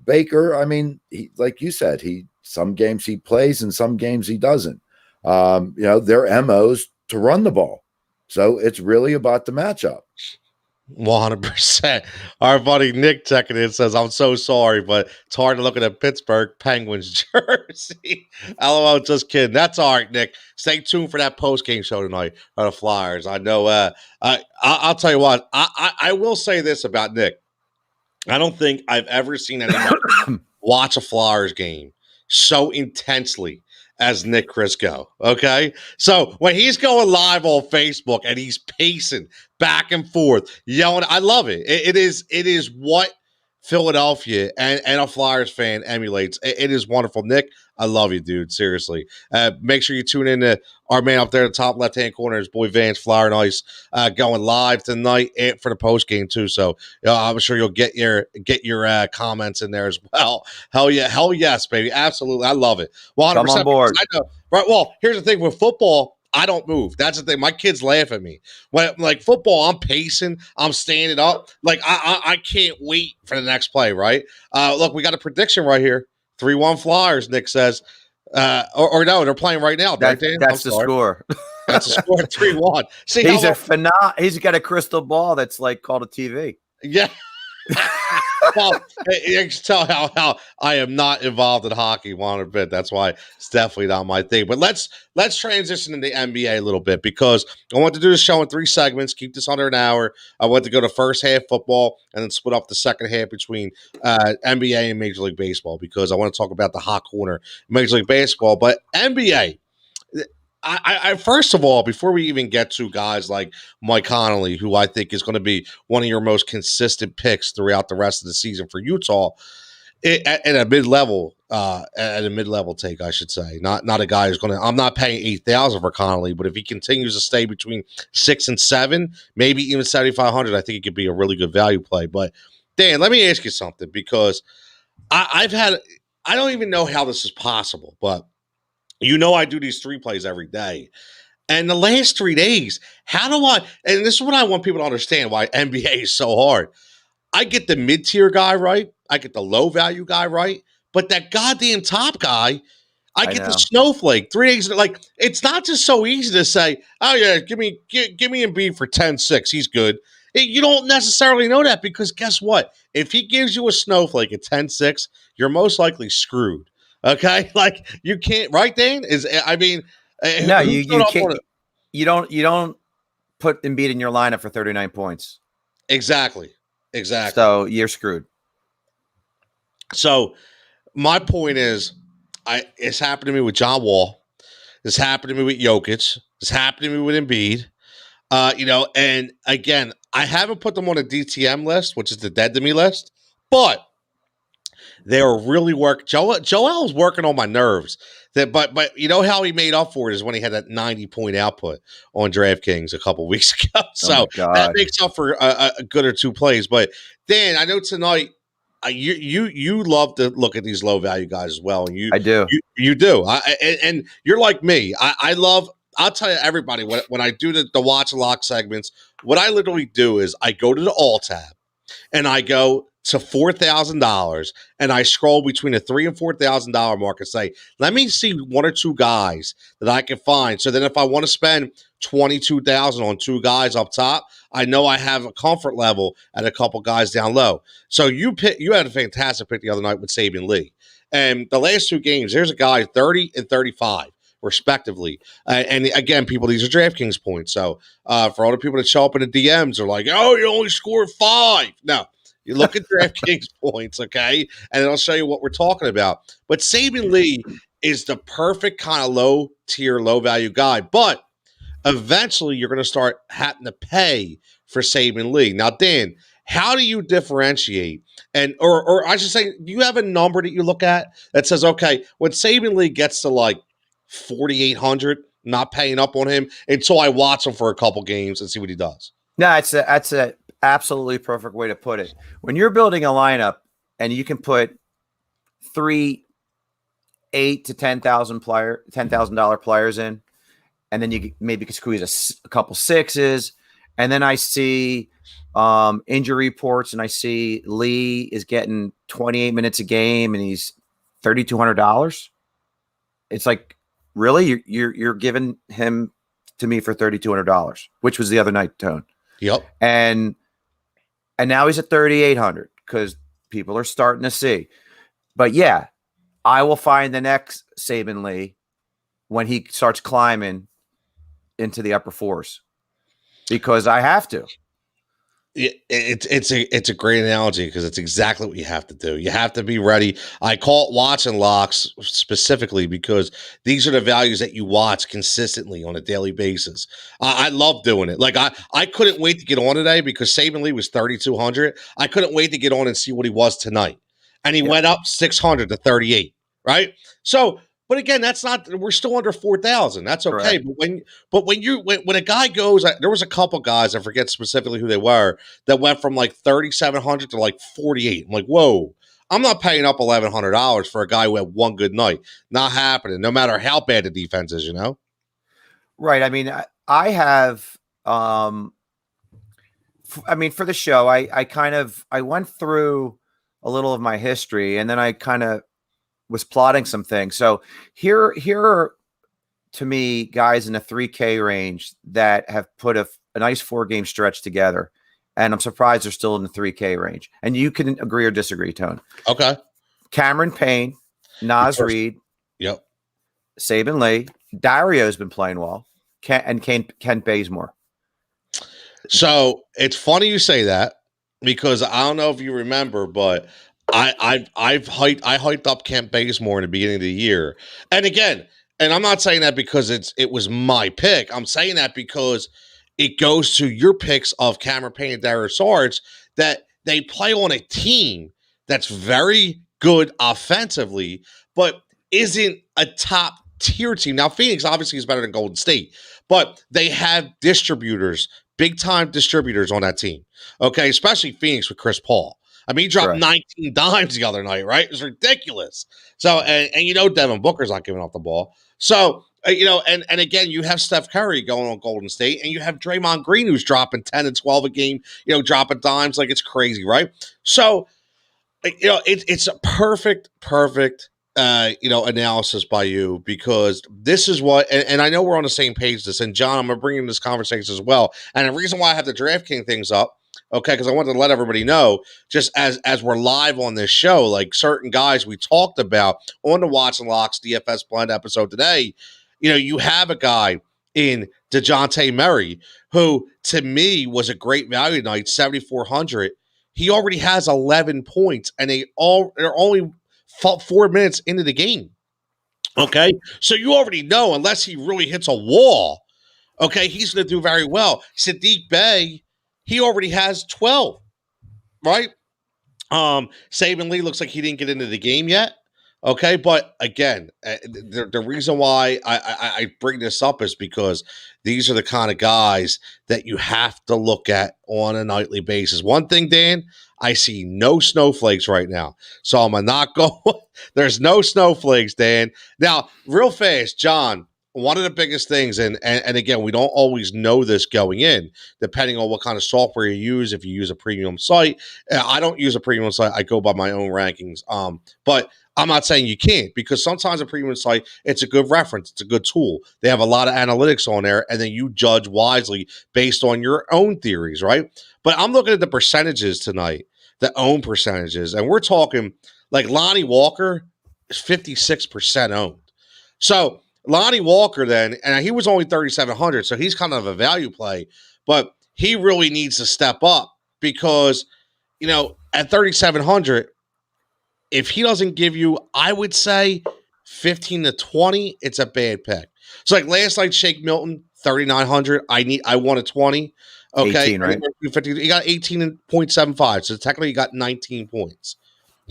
[SPEAKER 3] Baker, I mean, like you said, some games he plays and some games he doesn't. Their MO's to run the ball. So it's really about the matchup.
[SPEAKER 2] 100%. Our buddy Nick checking in says, I'm so sorry, but it's hard to look at a Pittsburgh Penguins jersey. LOL, just kidding. That's all right, Nick. Stay tuned for that post-game show tonight on the Flyers. I know. I'll tell you what. I will say this about Nick. I don't think I've ever seen anybody watch a Flyers game so intensely as Nick Crisco, okay? So when he's going live on Facebook and he's pacing back and forth, yelling, I love it. It is what Philadelphia and a Flyers fan emulates. It is wonderful. Nick, I love you, dude. Seriously. Make sure you tune in to our man up there in the top left-hand corner, his boy Vance Flyer and Ice, going live tonight and for the post game too. So I'm sure you'll get your comments in there as well. Hell yes, baby, absolutely, I love it. 100%.
[SPEAKER 4] Come on board.
[SPEAKER 2] I know, right? Well, here's the thing with football. I don't move. That's the thing. My kids laugh at me. When like football, I'm pacing, I'm standing up. Like I can't wait for the next play, right? Look, we got a prediction right here. 3-1 Flyers, Nick says. Or no, they're playing right now.
[SPEAKER 4] That's the score.
[SPEAKER 2] That's the score, 3-1. See,
[SPEAKER 4] he's got a crystal ball that's like called a TV.
[SPEAKER 2] Yeah. Well, you can tell how I am not involved in hockey one bit. That's why it's definitely not my thing. But let's transition into the NBA a little bit because I want to do this show in 3 segments, keep this under an hour. I want to go to first half football and then split up the second half between NBA and Major League Baseball because I want to talk about the hot corner Major League Baseball. But NBA, I first of all, before we even get to guys like Mike Connolly, who I think is going to be one of your most consistent picks throughout the rest of the season for Utah, at a mid-level take, I should say, not a guy who's going to. I'm not paying $8,000 for Connolly, but if he continues to stay between 6 and 7, maybe even 7,500, I think it could be a really good value play. But Dan, let me ask you something because I don't even know how this is possible, but. I do these 3 plays every day. And the last 3 days, and this is what I want people to understand why NBA is so hard. I get the mid-tier guy right. I get the low-value guy right. But that goddamn top guy, I get the snowflake. 3 days, like, it's not just so easy to say, oh, yeah, give me Embiid for 10-6. He's good. You don't necessarily know that because guess what? If he gives you a snowflake at 10-6, you're most likely screwed. Okay, like you can't, right, Dan? No,
[SPEAKER 4] you can't. You don't put Embiid in your lineup for 39 points.
[SPEAKER 2] Exactly.
[SPEAKER 4] So you're screwed.
[SPEAKER 2] So my point is, it's happened to me with John Wall. It's happened to me with Jokic. It's happened to me with Embiid. And again, I haven't put them on a DTM list, which is the dead to me list, but. They are really Joel was working on my nerves. But you know how he made up for it is when he had that 90-point output on DraftKings a couple weeks ago. So that makes up for a good or 2 plays. But Dan, I know tonight you love to look at these low value guys as well, and
[SPEAKER 4] I do.
[SPEAKER 2] You do. And you're like me. I'll tell you everybody when I do the watch and lock segments. What I literally do is I go to the all tab and I go to $4,000 and I scroll between the $3,000 and $4,000 mark and say, let me see 1 or 2 guys that I can find. So then if I want to spend $22,000 on 2 guys up top, I know I have a comfort level at a couple guys down low. So you had a fantastic pick the other night with Saban Lee. And the last 2 games, there's a guy 30 and 35. Respectively. And again, people, these are DraftKings points. So for all the people that show up in the DMs are like, oh, you only scored 5. No. You look at DraftKings points, okay? And it'll show you what we're talking about. But Saban Lee is the perfect kind of low-tier, low-value guy. But eventually you're going to start having to pay for Saban Lee. Now, Dan, how do you differentiate? Or I should say, do you have a number that you look at that says, okay, when Saban Lee gets to like 4,800, not paying up on him until I watch him for a couple games and see what he does?
[SPEAKER 4] No, that's a absolutely perfect way to put it. When you're building a lineup and you can put 3 $8,000 to $10,000 players in, and then you maybe could squeeze a couple sixes, and then I see injury reports, and I see Lee is getting 28 minutes a game, and he's $3,200. It's like, really, you're giving him to me for $3,200, which was the other night, Tone.
[SPEAKER 2] Yep.
[SPEAKER 4] And now he's at 3,800 because people are starting to see. But yeah, I will find the next Saban Lee when he starts climbing into the upper fours, because I have to.
[SPEAKER 2] It's a great analogy, because it's exactly what you have to do. You have to be ready. I call it watching locks specifically because these are the values that you watch consistently on a daily basis. I love doing it. Like I couldn't wait to get on today because Saban Lee was 3,200. I couldn't wait to get on and see what he was tonight, and he went up 600 to 38. Right. So, but again, that's not. We're still under 4,000. That's okay. Right. But when a guy goes, there was a couple guys, I forget specifically who they were, that went from like 3,700 to like 48. I'm like, whoa! I'm not paying up $1,100 for a guy who had one good night. Not happening. No matter how bad the defense is,
[SPEAKER 4] Right. I mean, I have. For the show, I went through a little of my history, and then I kind of was plotting some things. So here are, to me, guys in the 3K range that have put a nice 4-game stretch together. And I'm surprised they're still in the 3K range. And you can agree or disagree, Tone.
[SPEAKER 2] Okay.
[SPEAKER 4] Cameron Payne, Naz Reid.
[SPEAKER 2] Yep.
[SPEAKER 4] Saban Lee. Dario's been playing well. Kent Bazemore.
[SPEAKER 2] So it's funny you say that, because I don't know if you remember, but I hyped up Kent Bazemore in the beginning of the year. And again, and I'm not saying that because it was my pick. I'm saying that because it goes to your picks of Cameron Payne and Darius Sarge, that they play on a team that's very good offensively, but isn't a top tier team. Now, Phoenix obviously is better than Golden State, but they have distributors, big time distributors on that team. Okay, especially Phoenix with Chris Paul. I mean, he dropped 19 dimes the other night, right? It was ridiculous. So, and Devin Booker's not giving off the ball. So, and again, you have Steph Curry going on Golden State, and you have Draymond Green, who's dropping 10 and 12 a game, dropping dimes like it's crazy, right? So, it's a perfect, analysis by you, because this is what, and I know we're on the same page this, and John, I'm going to bring in this conversation as well. And the reason why I have the DraftKings things up, okay, because I wanted to let everybody know, just as we're live on this show, like certain guys we talked about on the Watch and Locks DFS Blend episode today, you have a guy in DeJounte Murray, who to me was a great value tonight, 7,400. He already has 11 points, and they're only 4 minutes into the game. Okay, so you already know, unless he really hits a wall, okay, he's going to do very well. Sadiq Bey, he already has 12, right? Saban Lee looks like he didn't get into the game yet. Okay, but again, the reason why I bring this up is because these are the kind of guys that you have to look at on a nightly basis. One thing, Dan, I see no snowflakes right now, so I'm not going. There's no snowflakes, Dan. Now, real fast, John. One of the biggest things, and again, we don't always know this going in, depending on what kind of software you use. If you use a premium site, I don't use a premium site. I go by my own rankings. But I'm not saying you can't, because sometimes a premium site, it's a good reference. It's a good tool. They have a lot of analytics on there, and then you judge wisely based on your own theories, right? But I'm looking at the percentages tonight, the own percentages, and we're talking like Lonnie Walker is 56% owned. So Lonnie Walker then, and he was only 3,700, so he's kind of a value play, but he really needs to step up because, at 3,700, if he doesn't give you, I would say 15 to 20, it's a bad pick. So like last night, Shake Milton, 3,900. I wanted 20. Okay.
[SPEAKER 4] 18, right?
[SPEAKER 2] He got 18.75. So technically he got 19 points.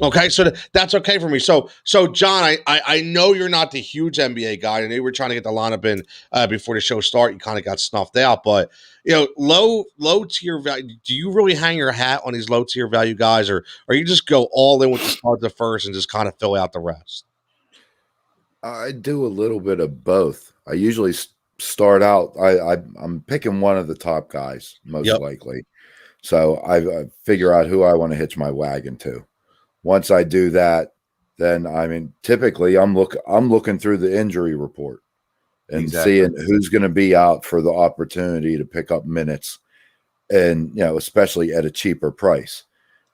[SPEAKER 2] Okay, so that's okay for me. So John, I know you're not the huge NBA guy. I know you were trying to get the lineup in before the show started. You kind of got snuffed out, but low tier value. Do you really hang your hat on these low tier value guys, or you just go all in with the start the first and just kind of fill out the rest?
[SPEAKER 3] I do a little bit of both. I usually start out. I'm picking one of the top guys most likely. So I figure out who I want to hitch my wagon to. Once I do that, then I mean, typically I'm looking through the injury report and seeing who's going to be out for the opportunity to pick up minutes, and especially at a cheaper price.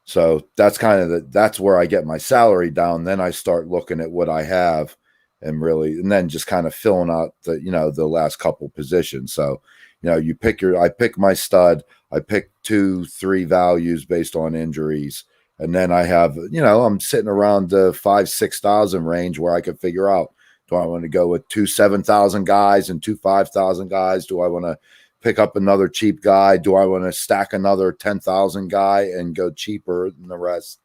[SPEAKER 3] So that's kind of that's where I get my salary down. Then I start looking at what I have and then just kind of filling out the last couple positions. So, I pick my stud, I pick 2-3 values based on injuries. And then I have, I'm sitting around the 5,000-6,000 range where I can figure out, do I want to go with 2 7,000 guys and 2 5,000 guys? Do I want to pick up another cheap guy? Do I want to stack another 10,000 guy and go cheaper than the rest?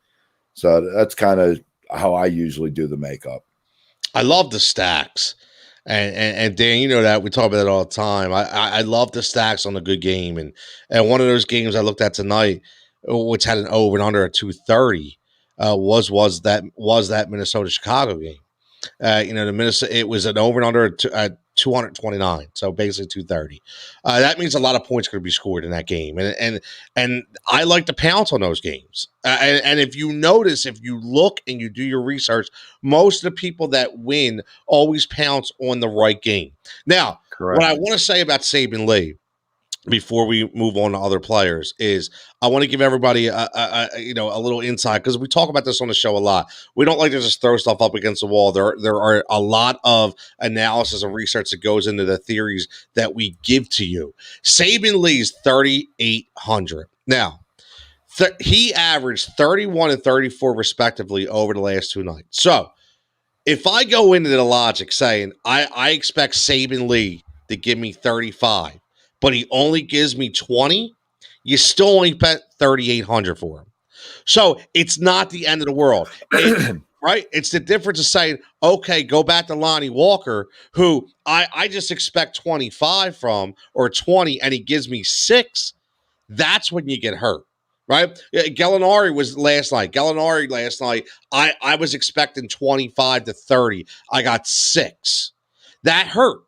[SPEAKER 3] So that's kind of how I usually do the makeup.
[SPEAKER 2] I love the stacks. And Dan, that we talk about it all the time. I love the stacks on a good game. And one of those games I looked at tonight, which had an over and under at 230, was that Minnesota Chicago game. The Minnesota, it was an over and under at 229, so basically 230. That means a lot of points going to be scored in that game, and I like to pounce on those games. And if you notice, if you look and you do your research, most of the people that win always pounce on the right game. Now, what I want to say about Saban Lee, before we move on to other players, is I want to give everybody a little insight, because we talk about this on the show a lot. We don't like to just throw stuff up against the wall. There are a lot of analysis and research that goes into the theories that we give to you. Saban Lee's 3,800. Now, he averaged 31 and 34 respectively over the last 2 nights. So if I go into the logic saying I expect Saban Lee to give me 35, but he only gives me 20, you still only bet 3,800 for him. So it's not the end of the world, right? It's the difference of saying, okay, go back to Lonnie Walker, who I just expect 25 from, or 20, and he gives me 6. That's when you get hurt, right? Gallinari was last night. I was expecting 25 to 30. I got 6. That hurt.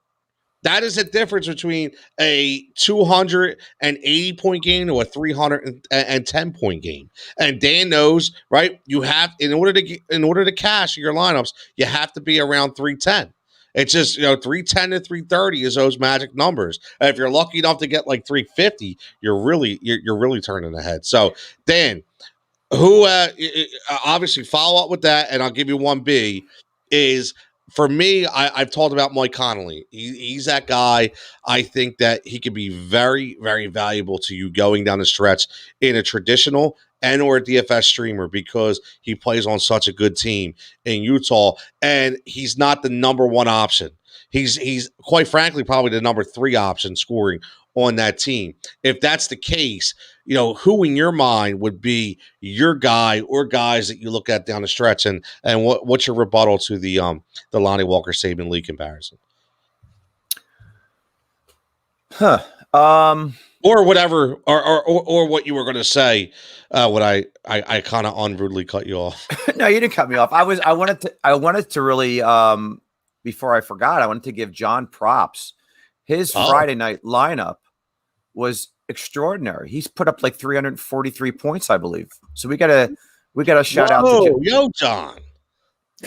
[SPEAKER 2] That is the difference between a 280-point game to a 310-point game. And Dan knows, right? You have, in order to cash your lineups, you have to be around 310. It's just 310 to 330 is those magic numbers. And if you're lucky enough to get like 350, you're really turning ahead. So Dan, who obviously follow up with that, and I'll give you 1B is. For me, I've talked about Mike Connolly. He's that guy. I think that he could be very, very valuable to you going down the stretch in a traditional and or a DFS streamer, because he plays on such a good team in Utah, and he's not the number 1 option. He's quite frankly probably the number 3 option scoring on that team. If that's the case, who in your mind would be your guy or guys that you look at down the stretch, and what's your rebuttal to the Lonnie Walker Saban Lee comparison? Or whatever, or what you were going to say. When I kind of unrudely cut you off.
[SPEAKER 4] No, you didn't cut me off. I wanted to really before I forgot, I wanted to give John props. His Friday night lineup was extraordinary. He's put up like 343 points, I believe. So we got a shout out to
[SPEAKER 2] John.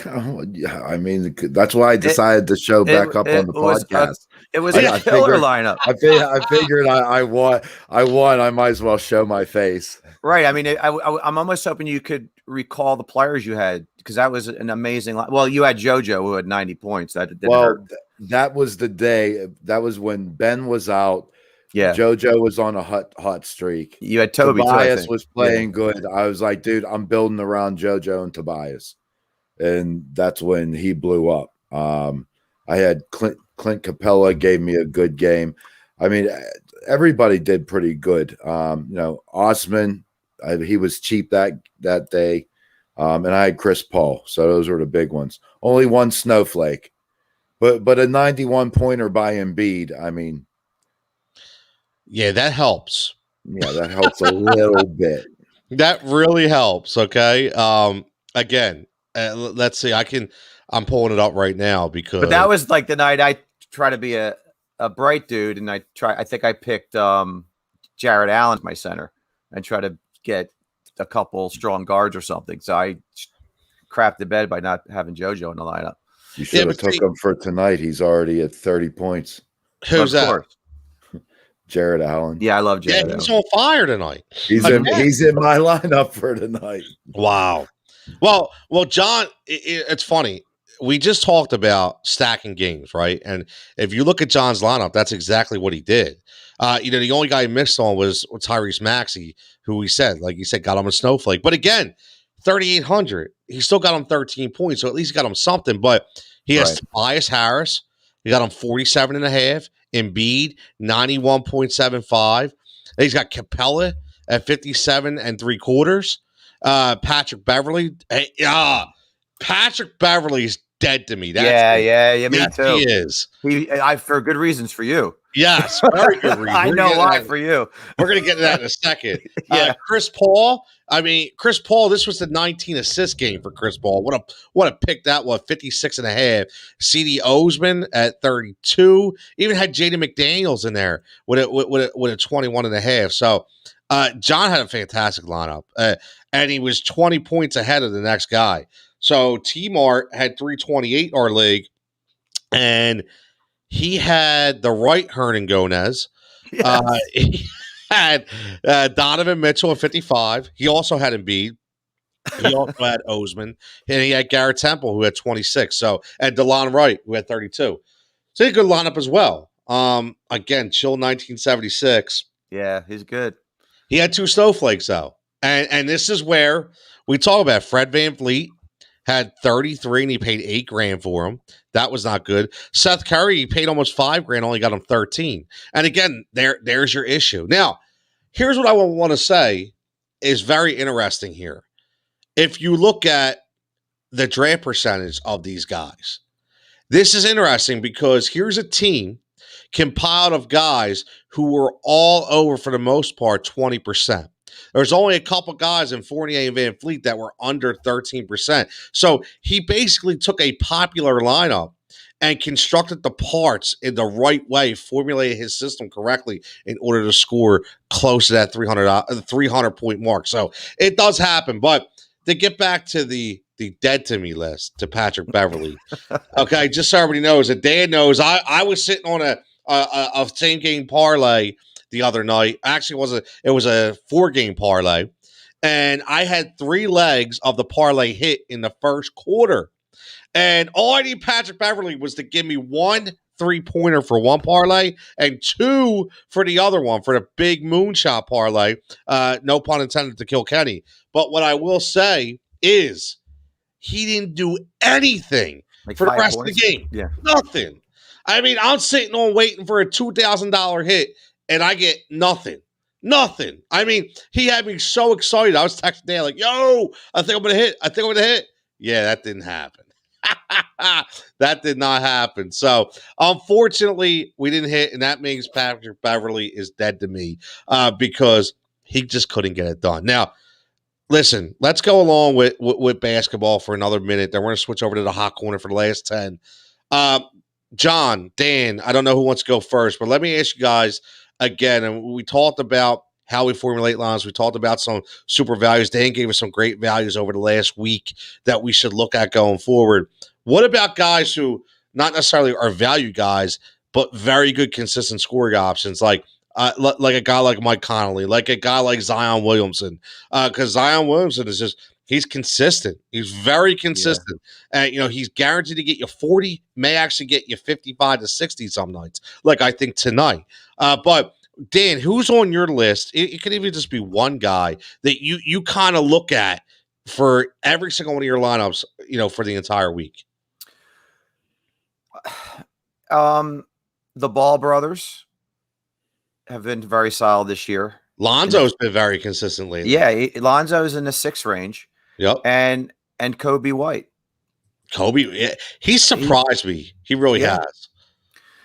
[SPEAKER 3] Oh, yeah, I mean, that's why I decided to show back up on the podcast.
[SPEAKER 4] It was a killer lineup.
[SPEAKER 3] I figured I won. I might as well show my face.
[SPEAKER 4] Right. I mean, I'm almost hoping you could recall the players you had, because that was an amazing. Well, you had JoJo, who had 90 points.
[SPEAKER 3] That was the day. That was when Ben was out. Yeah, JoJo was on a hot streak.
[SPEAKER 4] You had Toby.
[SPEAKER 3] Tobias was playing good. I was like, dude, I'm building around JoJo and Tobias, and that's when he blew up. I had Clint Capella gave me a good game. I mean, everybody did pretty good. Osman, he was cheap that day, and I had Chris Paul. So those were the big ones. Only one snowflake, but a 91 pointer by Embiid. I mean.
[SPEAKER 2] Yeah, that helps.
[SPEAKER 3] Yeah, that helps a little bit.
[SPEAKER 2] That really helps. Okay. Again, let's see. I'm pulling it up right now because.
[SPEAKER 4] But that was like the night I try to be a a bright dude, and I think I picked Jared Allen as my center and try to get a couple strong guards or something. So I crapped the bed by not having JoJo in the lineup.
[SPEAKER 3] You should have took him for tonight. He's already at 30 points.
[SPEAKER 2] Who's that?
[SPEAKER 4] Course.
[SPEAKER 3] Jared Allen.
[SPEAKER 4] Yeah, I love Jared.
[SPEAKER 2] Yeah, he's on fire tonight.
[SPEAKER 3] He's in my lineup for tonight.
[SPEAKER 2] Wow. Well, John, it's funny. We just talked about stacking games, right? And if you look at John's lineup, that's exactly what he did. The only guy he missed on was Tyrese Maxey, who he said, like you said, got him a snowflake. But again, 3,800. He still got him 13 points, so at least he got him something. But he has Tobias Harris. He got him 47.5. Embiid, 91.75. He's got Capella at 57.75. Patrick Beverly. Patrick Beverly's dead to me.
[SPEAKER 4] Yeah, me too.
[SPEAKER 2] He is.
[SPEAKER 4] For good reasons for you.
[SPEAKER 2] Yes, very good reason.
[SPEAKER 4] I know why for you.
[SPEAKER 2] We're going to get to that in a second.
[SPEAKER 4] Yeah.
[SPEAKER 2] Chris Paul. Chris Paul, this was the 19 assist game for Chris Paul. What a pick that was, 56.5. CD Osman at 32. Even had Jaden McDaniels in there with a 21.5. So John had a fantastic lineup. And he was 20 points ahead of the next guy. So T-Mart had 328 our league, and he had the Wright Hernan-Gomez. Yes. He had Donovan Mitchell at 55. He also had Embiid. He also had Osman, and he had Garrett Temple, who had 26. So, and Delon Wright, who had 32. So he had a good lineup as well. Again, chill 1976.
[SPEAKER 4] Yeah, he's good.
[SPEAKER 2] He had 2 snowflakes though, and this is where we talk about Fred VanVleet. Had 33 and he paid $8,000 for him. That was not good. Seth Curry, he paid almost $5,000, only got him 13. And again, there's your issue. Now, here's what I want to say is very interesting here. If you look at the draft percentage of these guys, this is interesting because here's a team compiled of guys who were all over, for the most part, 20%. There's only a couple guys in Fournier and Van Fleet that were under 13%. So he basically took a popular lineup and constructed the parts in the right way, formulated his system correctly in order to score close to that 300-point mark. So it does happen. But to get back to the dead to me list, to Patrick Beverly, okay, just so everybody knows, that Dan knows, I was sitting on a same game parlay the other night. Actually, it was a 4-game parlay, and I had 3 legs of the parlay hit in the first quarter. And all I need Patrick Beverly was to give me 1 3-pointer for one parlay and 2 for the other one, for the big moonshot parlay. No pun intended to kill Kenny. But what I will say is he didn't do anything for the rest of the game. Yeah. Nothing. I'm sitting on waiting for a $2,000 hit, and I get nothing. Nothing. He had me so excited. I was texting Dan like, yo, I think I'm going to hit. Yeah, that didn't happen. That did not happen. So, unfortunately, we didn't hit, and that means Patrick Beverly is dead to me because he just couldn't get it done. Now, listen, let's go along with basketball for another minute. Then we're going to switch over to the hot corner for the last 10. John, Dan, I don't know who wants to go first, but let me ask you guys again. And we talked about how we formulate lines. We talked about some super values. Dan gave us some great values over the last week that we should look at going forward. What about guys who not necessarily are value guys, but very good consistent scoring options, like a guy like Mike Connolly, like a guy like Zion Williamson? Because Zion Williamson is just, he's consistent. He's very consistent. And, he's guaranteed to get you 40, may actually get you 55 to 60 some nights, like I think tonight. But Dan, who's on your list? It could even just be one guy that you kind of look at for every single one of your lineups, for the entire week.
[SPEAKER 4] The Ball brothers have been very solid this year.
[SPEAKER 2] Lonzo's been very consistent lately.
[SPEAKER 4] Yeah, Lonzo's in the 6 range.
[SPEAKER 2] Yep.
[SPEAKER 4] And Kobe White.
[SPEAKER 2] Kobe, he surprised me. He really has.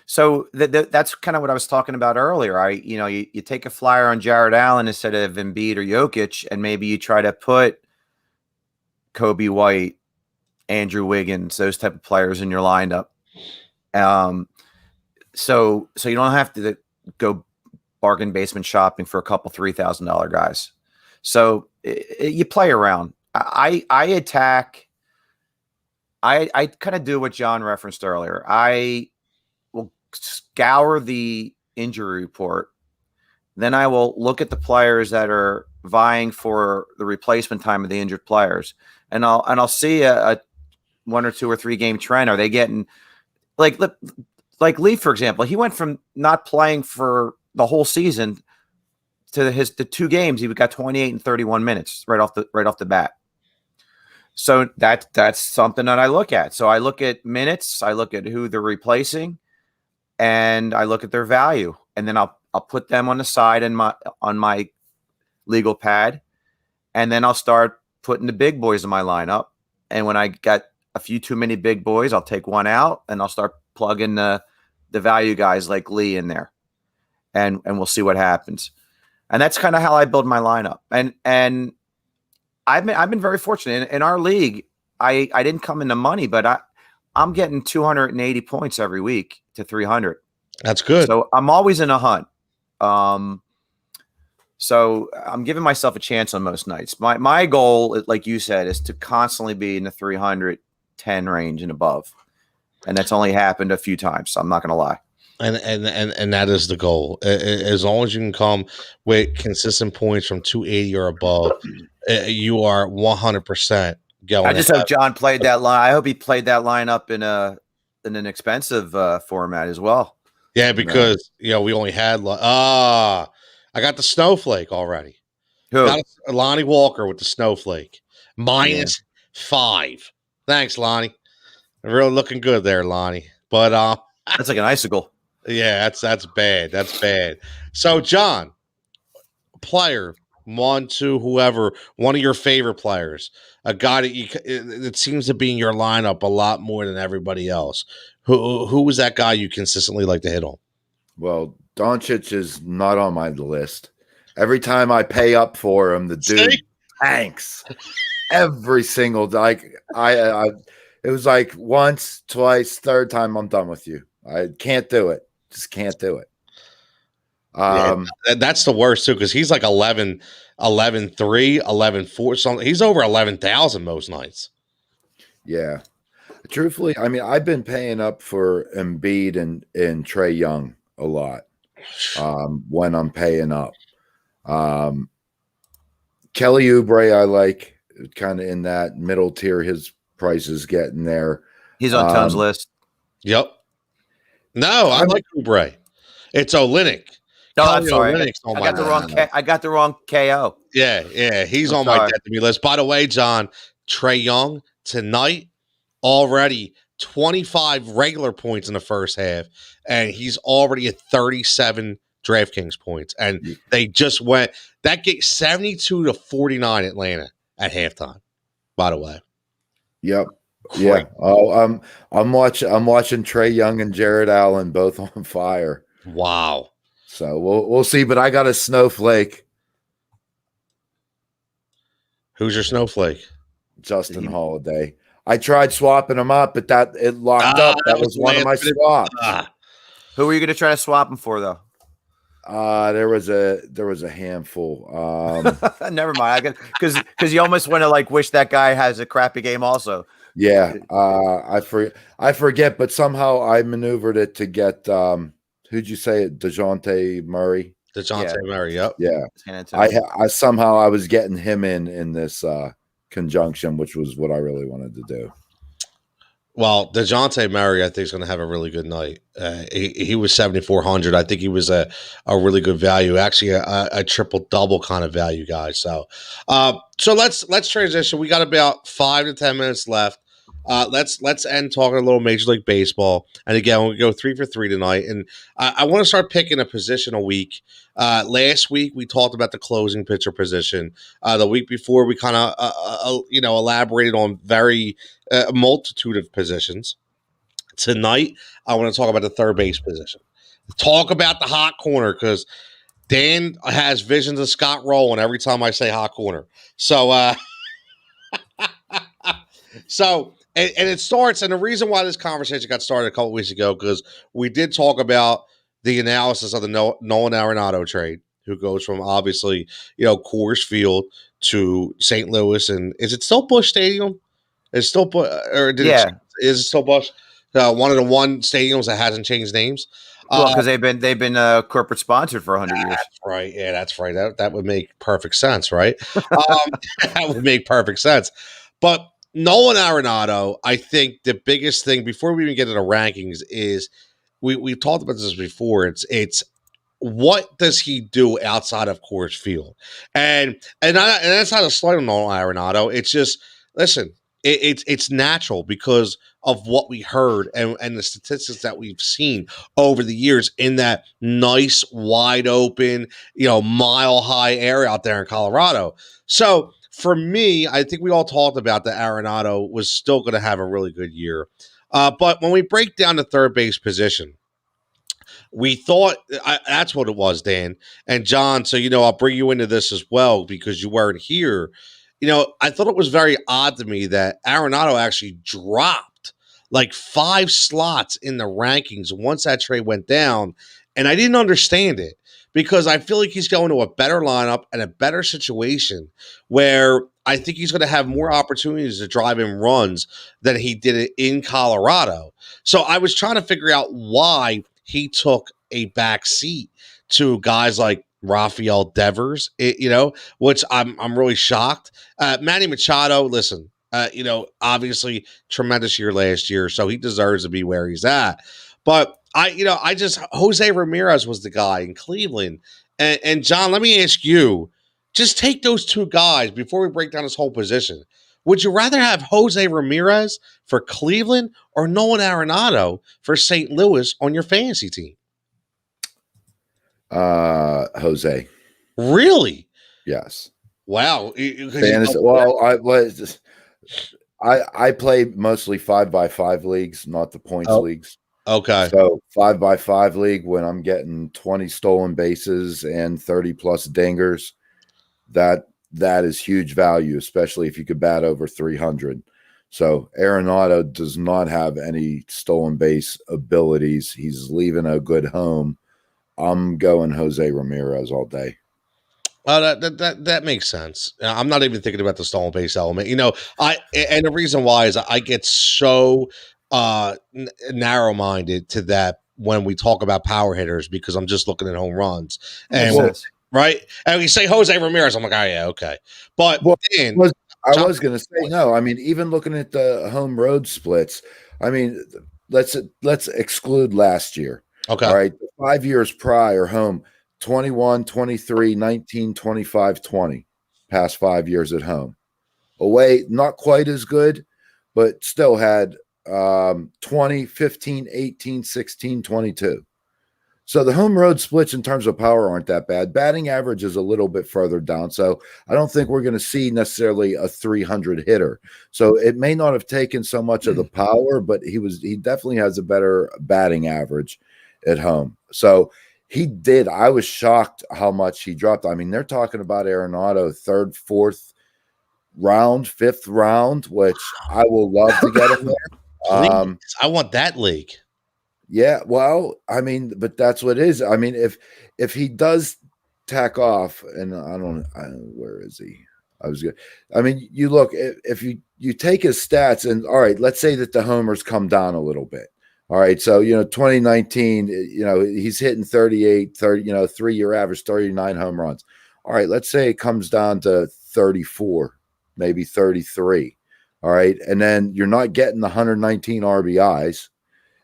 [SPEAKER 4] So that's kind of what I was talking about earlier. You take a flyer on Jared Allen instead of Embiid or Jokic, and maybe you try to put Kobe White, Andrew Wiggins, those type of players in your lineup. So you don't have to go bargain basement shopping for a couple $3,000 guys. So you play around. I attack. I kind of do what John referenced earlier. I will scour the injury report. Then I will look at the players that are vying for the replacement time of the injured players, and I'll see a 1 or 2 or 3 game trend. Are they getting like Lee, for example? He went from not playing for the whole season to the 2 games. He got 28 and 31 minutes right off the bat. So that's something that I look at. So I look at minutes, I look at who they're replacing, and I look at their value, and then I'll put them on the side on my legal pad, and then I'll start putting the big boys in my lineup. And when I got a few too many big boys, I'll take one out, and I'll start plugging the value guys like Lee in there, and we'll see what happens. And that's kind of how I build my lineup. And I've been very fortunate in our league. I didn't come into money, but I'm getting 280 points every week to 300.
[SPEAKER 2] That's good.
[SPEAKER 4] So I'm always in a hunt. So I'm giving myself a chance on most nights. My goal, like you said, is to constantly be in the 310 range and above. And that's only happened a few times. So I'm not going to lie.
[SPEAKER 2] And that is the goal. As long as you can come with consistent points from 280 or above, you are 100% going.
[SPEAKER 4] I just hope John played that line. I hope he played that line up in an expensive format as well.
[SPEAKER 2] Yeah, because we only had I got the snowflake already.
[SPEAKER 4] Who?
[SPEAKER 2] Got Lonnie Walker with the snowflake -5. Thanks, Lonnie. Really looking good there, Lonnie. But
[SPEAKER 4] that's like an icicle.
[SPEAKER 2] Yeah, that's bad. That's bad. So, John, player 1, 2, whoever, one of your favorite players, a guy that seems to be in your lineup a lot more than everybody else. Who was that guy you consistently like to hit on?
[SPEAKER 3] Well, Doncic is not on my list. Every time I pay up for him, the dude tanks. Every single I it was like once, twice, third time I'm done with you. I can't do it. Just can't do it.
[SPEAKER 2] That's the worst too, because he's like 11-3, 11-4, something. He's over 11,000 most nights.
[SPEAKER 3] Yeah. Truthfully, I mean, I've been paying up for Embiid and Trae Young a lot when I'm paying up. Kelly Oubre, I like, kind of in that middle tier. His price is getting there.
[SPEAKER 4] He's on Tom's list.
[SPEAKER 2] Yep. No, I like Oubre. It's Olynyk.
[SPEAKER 4] No, I'm sorry. I got the wrong KO.
[SPEAKER 2] Yeah. He's on my dead to me list. By the way, John, Trae Young tonight already 25 regular points in the first half, and he's already at 37 DraftKings points. And they just went that game 72-49 Atlanta at halftime. By the way.
[SPEAKER 3] Yep. Yeah. Oh, I'm watching Trae Young and Jared Allen both on fire.
[SPEAKER 2] Wow.
[SPEAKER 3] So we'll see. But I got a snowflake.
[SPEAKER 2] Who's your snowflake?
[SPEAKER 3] Justin Holiday. I tried swapping him up, but it locked up. That was one of my swaps.
[SPEAKER 4] Who were you going to try to swap him for, though?
[SPEAKER 3] There was a handful.
[SPEAKER 4] Never mind. Because you almost want to wish that guy has a crappy game also.
[SPEAKER 3] Yeah. I forget, but somehow I maneuvered it to get who'd you say it? DeJounte Murray.
[SPEAKER 2] Murray. Yep.
[SPEAKER 3] Yeah. I somehow I was getting him in this conjunction, which was what I really wanted to do.
[SPEAKER 2] Well, DeJounte Murray, I think, is going to have a really good night. He was 7,400. I think he was a really good value, actually a triple double kind of value guy. So let's transition. We got about 5 to 10 minutes left. Let's end talking a little Major League Baseball. And again, we go 3 for 3 tonight. And I want to start picking a position a week. Last week we talked about the closing pitcher position. The week before we kind of elaborated on a multitude of positions. Tonight I want to talk about the third base position. Talk about the hot corner, because Dan has visions of Scott Rowland every time I say hot corner. So and it starts, and the reason why this conversation got started a couple weeks ago, because we did talk about the analysis of the Nolan Arenado trade, who goes from obviously, Coors Field to St. Louis. And is it still Busch Stadium? It's still, or did
[SPEAKER 4] Yeah.
[SPEAKER 2] is it still Busch? One of the stadiums that hasn't changed names.
[SPEAKER 4] Well, because they've been corporate sponsored for 100 years.
[SPEAKER 2] That's right. Yeah, that's right. That would make perfect sense, right? That would make perfect sense. But Nolan Arenado, I think the biggest thing before we even get into rankings is we've talked about this before. It's what does he do outside of Coors Field, and that's not a slight on Nolan Arenado. It's just listen. It's natural because of what we heard and the statistics that we've seen over the years in that nice, wide open, mile high area out there in Colorado. So for me, I think we all talked about that Arenado was still going to have a really good year. But when we break down the third base position, we thought that's what it was, Dan and John. So, I'll bring you into this as well because you weren't here. I thought it was very odd to me that Arenado actually dropped like 5 slots in the rankings once that trade went down. And I didn't understand it because I feel like he's going to a better lineup and a better situation where I think he's going to have more opportunities to drive in runs than he did it in Colorado. So I was trying to figure out why he took a back seat to guys like Rafael Devers, which I'm really shocked. Manny Machado, listen, obviously tremendous year last year, so he deserves to be where he's at. But I just Jose Ramirez was the guy in Cleveland, and John, let me ask you, just take those two guys before we break down this whole position. Would you rather have Jose Ramirez for Cleveland or Nolan Arenado for St. Louis on your fantasy team?
[SPEAKER 3] Jose.
[SPEAKER 2] Really?
[SPEAKER 3] Yes.
[SPEAKER 2] Wow.
[SPEAKER 3] I play mostly 5x5 leagues, not the points leagues.
[SPEAKER 2] Okay.
[SPEAKER 3] So 5x5 league, when I'm getting 20 stolen bases and 30 plus dingers, that is huge value, especially if you could bat over 300. So Arenado does not have any stolen base abilities. He's leaving a good home. I'm going Jose Ramirez all day.
[SPEAKER 2] That makes sense. I'm not even thinking about the stolen base element. And the reason why is I get so narrow-minded to that when we talk about power hitters because I'm just looking at home runs. And right? And we say Jose Ramirez, I'm like, oh yeah, okay. But
[SPEAKER 3] I was going to say no. I mean, even looking at the home road splits, I mean, let's exclude last year.
[SPEAKER 2] Okay.
[SPEAKER 3] All right. 5 years prior, home 21, 23, 19, 25, 20. Past 5 years at home. Away, not quite as good, but still had 20, 15, 18, 16, 22. So the home road splits in terms of power aren't that bad. Batting average is a little bit further down. So I don't think we're going to see necessarily a 300 hitter. So it may not have taken so much of the power, but he definitely has a better batting average at home. So he did. I was shocked how much he dropped. I mean, they're talking about Arenado 3rd, 4th round, 5th round, which I will love to get him there.
[SPEAKER 2] Please, I want that league.
[SPEAKER 3] Yeah, well, I mean, but that's what it is. I mean, if he does tack off, and where is he? I was good. I mean, you look, if you take his stats, and all right, let's say that the homers come down a little bit. All right, so 2019, he's hitting 38, 30, 3-year average, 39 home runs. All right, let's say it comes down to 34, maybe 33. All right, and then you're not getting the 119 RBIs.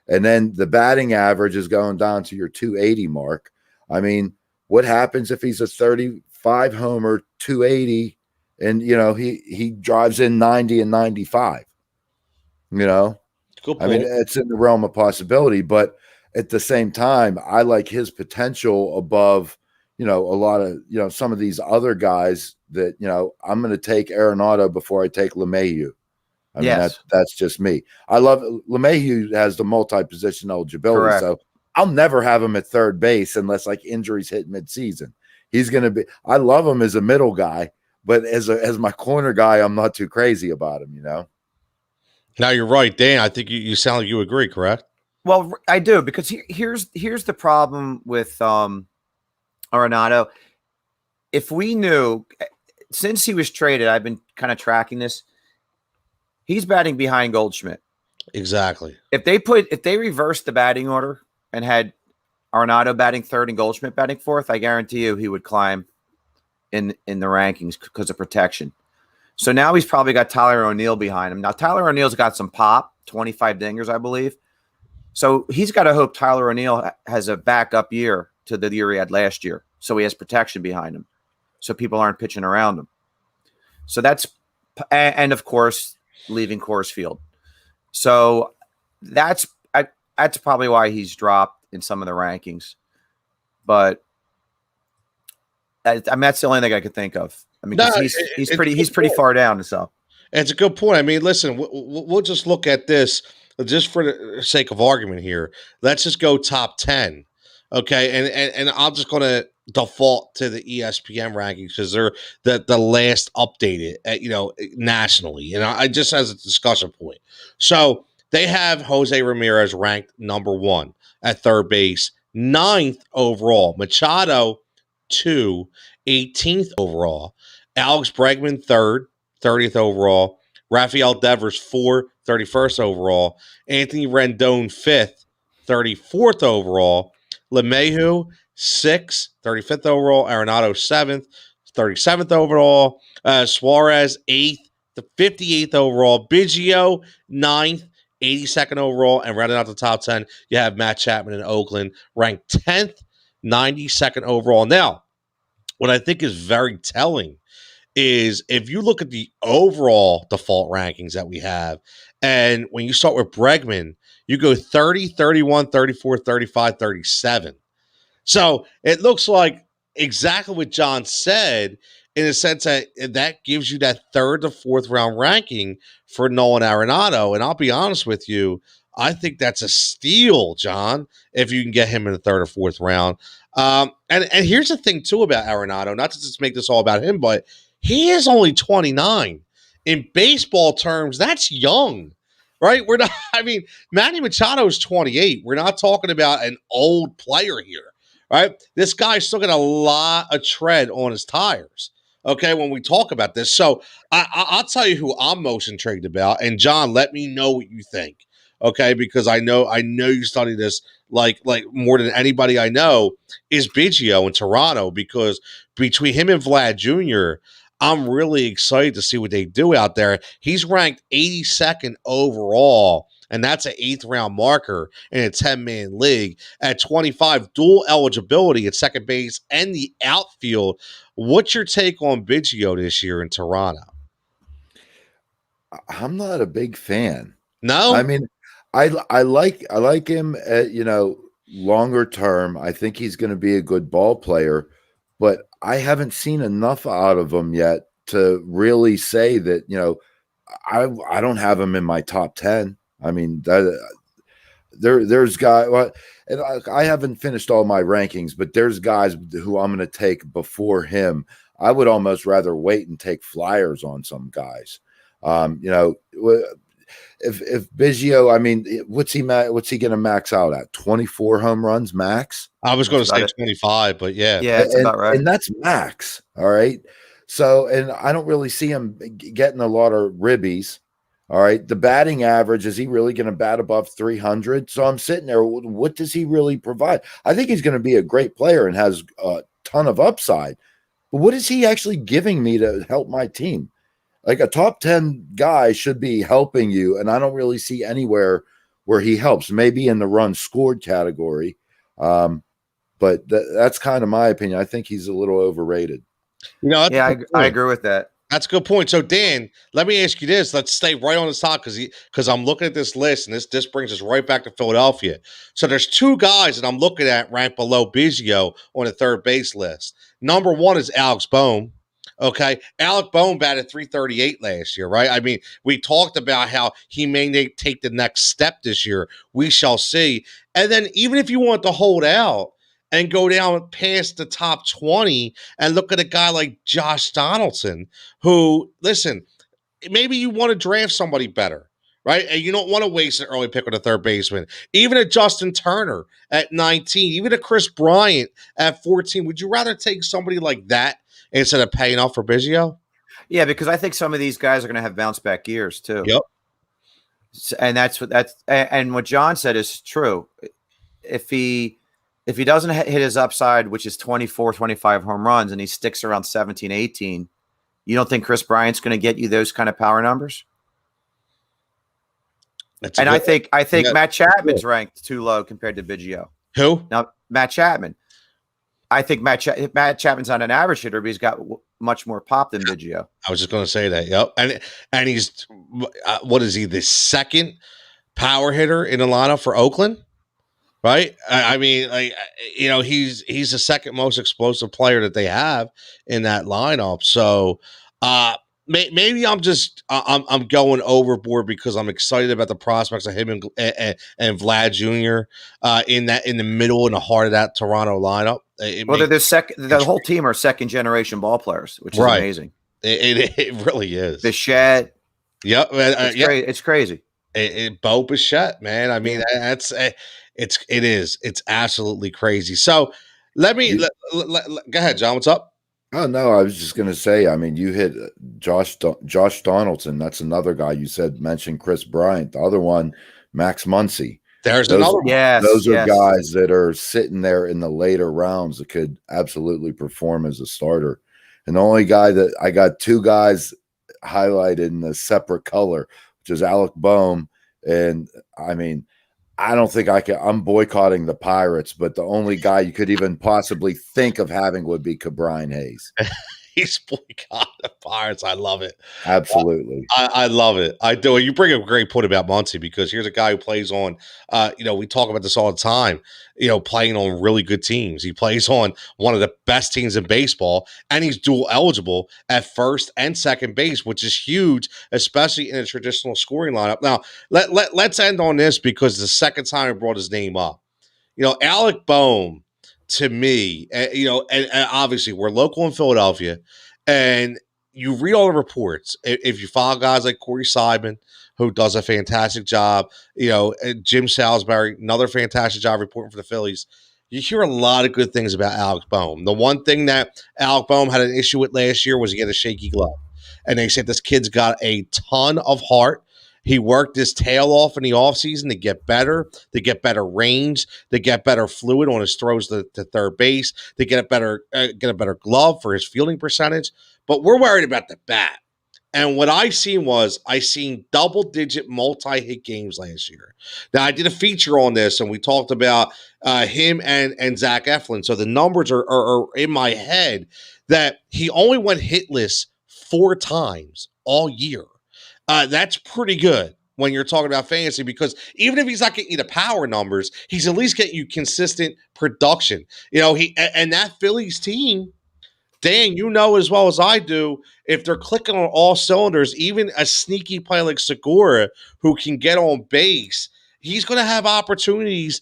[SPEAKER 3] And then the batting average is going down to your 280 mark. I mean, what happens if he's a 35 homer, 280, and he drives in 90 and 95? I mean, it's in the realm of possibility, but at the same time, I like his potential above, a lot of, some of these other guys that, I'm going to take Arenado before I take LeMahieu. I mean, that's just me. I love LeMahieu has the multi-position eligibility, correct. So I'll never have him at third base unless like injuries hit midseason. He's going to be. I love him as a middle guy, but as my corner guy, I'm not too crazy about him.
[SPEAKER 2] Now you're right, Dan. I think you sound like you agree, correct?
[SPEAKER 4] Well, I do, because here's the problem with Arenado. If we knew, since he was traded, I've been kind of tracking this. He's batting behind Goldschmidt.
[SPEAKER 2] Exactly.
[SPEAKER 4] If they reversed the batting order and had Arenado batting third and Goldschmidt batting fourth, I guarantee you he would climb in the rankings because of protection. So now he's probably got Tyler O'Neill behind him. Now Tyler O'Neill's got some pop, 25 dingers, I believe. So he's got to hope Tyler O'Neill has a backup year to the year he had last year. So he has protection behind him, so people aren't pitching around him. So that's, and of course, leaving Coors Field. So that's probably why he's dropped in some of the rankings. But I mean, that's the only thing I could think of. I mean, he's pretty far down. So
[SPEAKER 2] it's a good point. I mean, listen, we'll just look at this just for the sake of argument here. Let's just go top 10. Okay. And I'm just going to default to the ESPN rankings because they're the last updated nationally. And I just as a discussion point. So they have Jose Ramirez ranked number 1 at third base, 9th overall. Machado 2, 18th overall. Alex Bregman 3rd, 30th overall. Rafael Devers 4, 31st overall. Anthony Rendon 5th, 34th overall. LeMahieu 6th, 35th overall. Arenado 7th, 37th overall. Suarez 8th, the 58th overall. Biggio 9th, 82nd overall. And rounding out the top 10, you have Matt Chapman in Oakland, ranked 10th, 92nd overall. Now, what I think is very telling is if you look at the overall default rankings that we have, and when you start with Bregman, you go 30, 31, 34, 35, 37. So it looks like exactly what John said in the sense that gives you that 3rd to 4th round ranking for Nolan Arenado. And I'll be honest with you, I think that's a steal, John, if you can get him in the 3rd or 4th round. And here's the thing, too, about Arenado, not to just make this all about him, but he is only 29. In baseball terms, that's young, right? We're not, I mean, Manny Machado is 28. We're not talking about an old player here, right? This guy's still got a lot of tread on his tires, okay, when we talk about this. So I'll tell you who I'm most intrigued about. And, John, let me know what you think, okay, because I know you study this like more than anybody I know, is Biggio in Toronto, because between him and Vlad Jr., I'm really excited to see what they do out there. He's ranked 82nd overall, and that's an 8th round marker in a 10-man league. At 25, dual eligibility at second base and the outfield. What's your take on Biggio this year in Toronto?
[SPEAKER 3] I'm not a big fan.
[SPEAKER 2] No?
[SPEAKER 3] I mean, I like him at, longer term. I think he's going to be a good ball player, but I haven't seen enough out of him yet to really say that, I don't have him in my top 10. I mean, there's guys, and I haven't finished all my rankings, but there's guys who I'm going to take before him. I would almost rather wait and take flyers on some guys. If Biggio, I mean, what's he going to max out at? 24 home runs max?
[SPEAKER 2] I was going to say 25, but yeah.
[SPEAKER 4] Yeah, that's about right.
[SPEAKER 3] And that's max. All right. So, and I don't really see him getting a lot of ribbies. All right. The batting average, is he really going to bat above 300? So I'm sitting there. What does he really provide? I think he's going to be a great player and has a ton of upside. But what is he actually giving me to help my team? Like, a top 10 guy should be helping you, and I don't really see anywhere where he helps. Maybe in the run scored category, but that's kind of my opinion. I think he's a little overrated.
[SPEAKER 4] I agree with that.
[SPEAKER 2] That's a good point. So, Dan, let me ask you this. Let's stay right on the top because I'm looking at this list, and this brings us right back to Philadelphia. So there's 2 guys that I'm looking at ranked below Biggio on the third base list. Number 1 is Alex Bohm. Okay, Alec Bohm batted 338 last year, right? I mean, we talked about how he may take the next step this year. We shall see. And then even if you want to hold out and go down past the top 20 and look at a guy like Josh Donaldson, who, listen, maybe you want to draft somebody better, right? And you don't want to waste an early pick on a third baseman. Even a Justin Turner at 19, even a Chris Bryant at 14. Would you rather take somebody like that instead of paying off for Biggio?
[SPEAKER 4] Yeah, because I think some of these guys are going to have bounce back years too.
[SPEAKER 2] Yep.
[SPEAKER 4] And and what John said is true. If he doesn't hit his upside, which is 24, 25 home runs, and he sticks around 17, 18, you don't think Chris Bryant's going to get you those kind of power numbers? I think Matt Chapman's ranked too low compared to Biggio.
[SPEAKER 2] Who?
[SPEAKER 4] Now, Matt Chapman. I think Matt Chapman's not an average hitter, but he's got much more pop than Biggio.
[SPEAKER 2] I was just going to say that. Yep. And he's what is he? The second power hitter in the lineup for Oakland, right? I mean, like, you know, he's the second most explosive player that they have in that lineup. So, maybe I'm just I'm going overboard because I'm excited about the prospects of him and Vlad Jr. In the middle and the heart of that Toronto lineup.
[SPEAKER 4] The whole team are second generation ball players, which is amazing.
[SPEAKER 2] It really is.
[SPEAKER 4] Bichette.
[SPEAKER 2] Yep,
[SPEAKER 4] it's crazy.
[SPEAKER 2] Bo Bichette, man. I mean, it's absolutely crazy. So let me go ahead, John. What's up?
[SPEAKER 3] Oh no, I was just going to say. I mean, you hit Josh Donaldson. That's another guy you mentioned. Chris Bryant. The other one, Max Muncy.
[SPEAKER 2] There's another one.
[SPEAKER 4] Yes,
[SPEAKER 3] those are guys that are sitting there in the later rounds that could absolutely perform as a starter. And the only guy that I got two guys highlighted in a separate color, which is Alec Bohm. And I mean, I don't think I'm boycotting the Pirates, but the only guy you could even possibly think of having would be Brian Hayes.
[SPEAKER 2] He's boycotting the Pirates. I love it.
[SPEAKER 3] Absolutely.
[SPEAKER 2] I love it. I do. You bring up a great point about Muncy because here's a guy who plays on, we talk about this all the time, playing on really good teams. He plays on one of the best teams in baseball, and he's dual eligible at first and second base, which is huge, especially in a traditional scoring lineup. Now, let's end on this because the second time I brought his name up. Alec Bohm, to me, and obviously we're local in Philadelphia, and you read all the reports. If you follow guys like Corey Seidman, who does a fantastic job, Jim Salisbury, another fantastic job reporting for the Phillies, you hear a lot of good things about Alec Bohm. The one thing that Alec Bohm had an issue with last year was he had a shaky glove. And they said this kid's got a ton of heart. He worked his tail off in the offseason to get better range, to get better fluid on his throws to third base, to get a better glove for his fielding percentage. But we're worried about the bat. And what I seen double-digit multi-hit games last year. Now, I did a feature on this, and we talked about him and Zach Eflin. So the numbers are in my head that he only went hitless 4 times all year. That's pretty good when you're talking about fantasy because even if he's not getting you the power numbers, he's at least getting you consistent production. And that Phillies team, Dan, as well as I do, if they're clicking on all cylinders, even a sneaky player like Segura who can get on base, he's going to have opportunities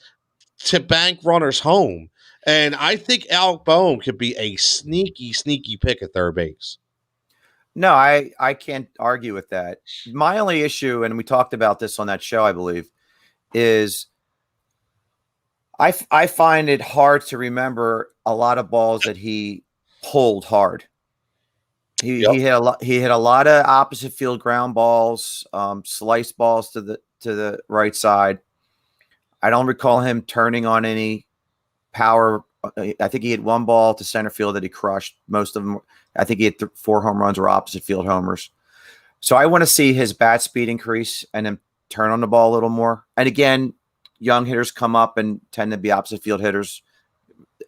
[SPEAKER 2] to bank runners home. And I think Alec Bohm could be a sneaky pick at third base.
[SPEAKER 4] No, I can't argue with that. My only issue, and we talked about this on that show, I believe, is I find it hard to remember a lot of balls that he pulled hard. He hit a lot of opposite field ground balls, sliced balls to the right side. I don't recall him turning on any power. I think he had one ball to center field that he crushed. Most of them, I think he had 4 home runs or opposite field homers. So I want to see his bat speed increase and then turn on the ball a little more. And again, young hitters come up and tend to be opposite field hitters.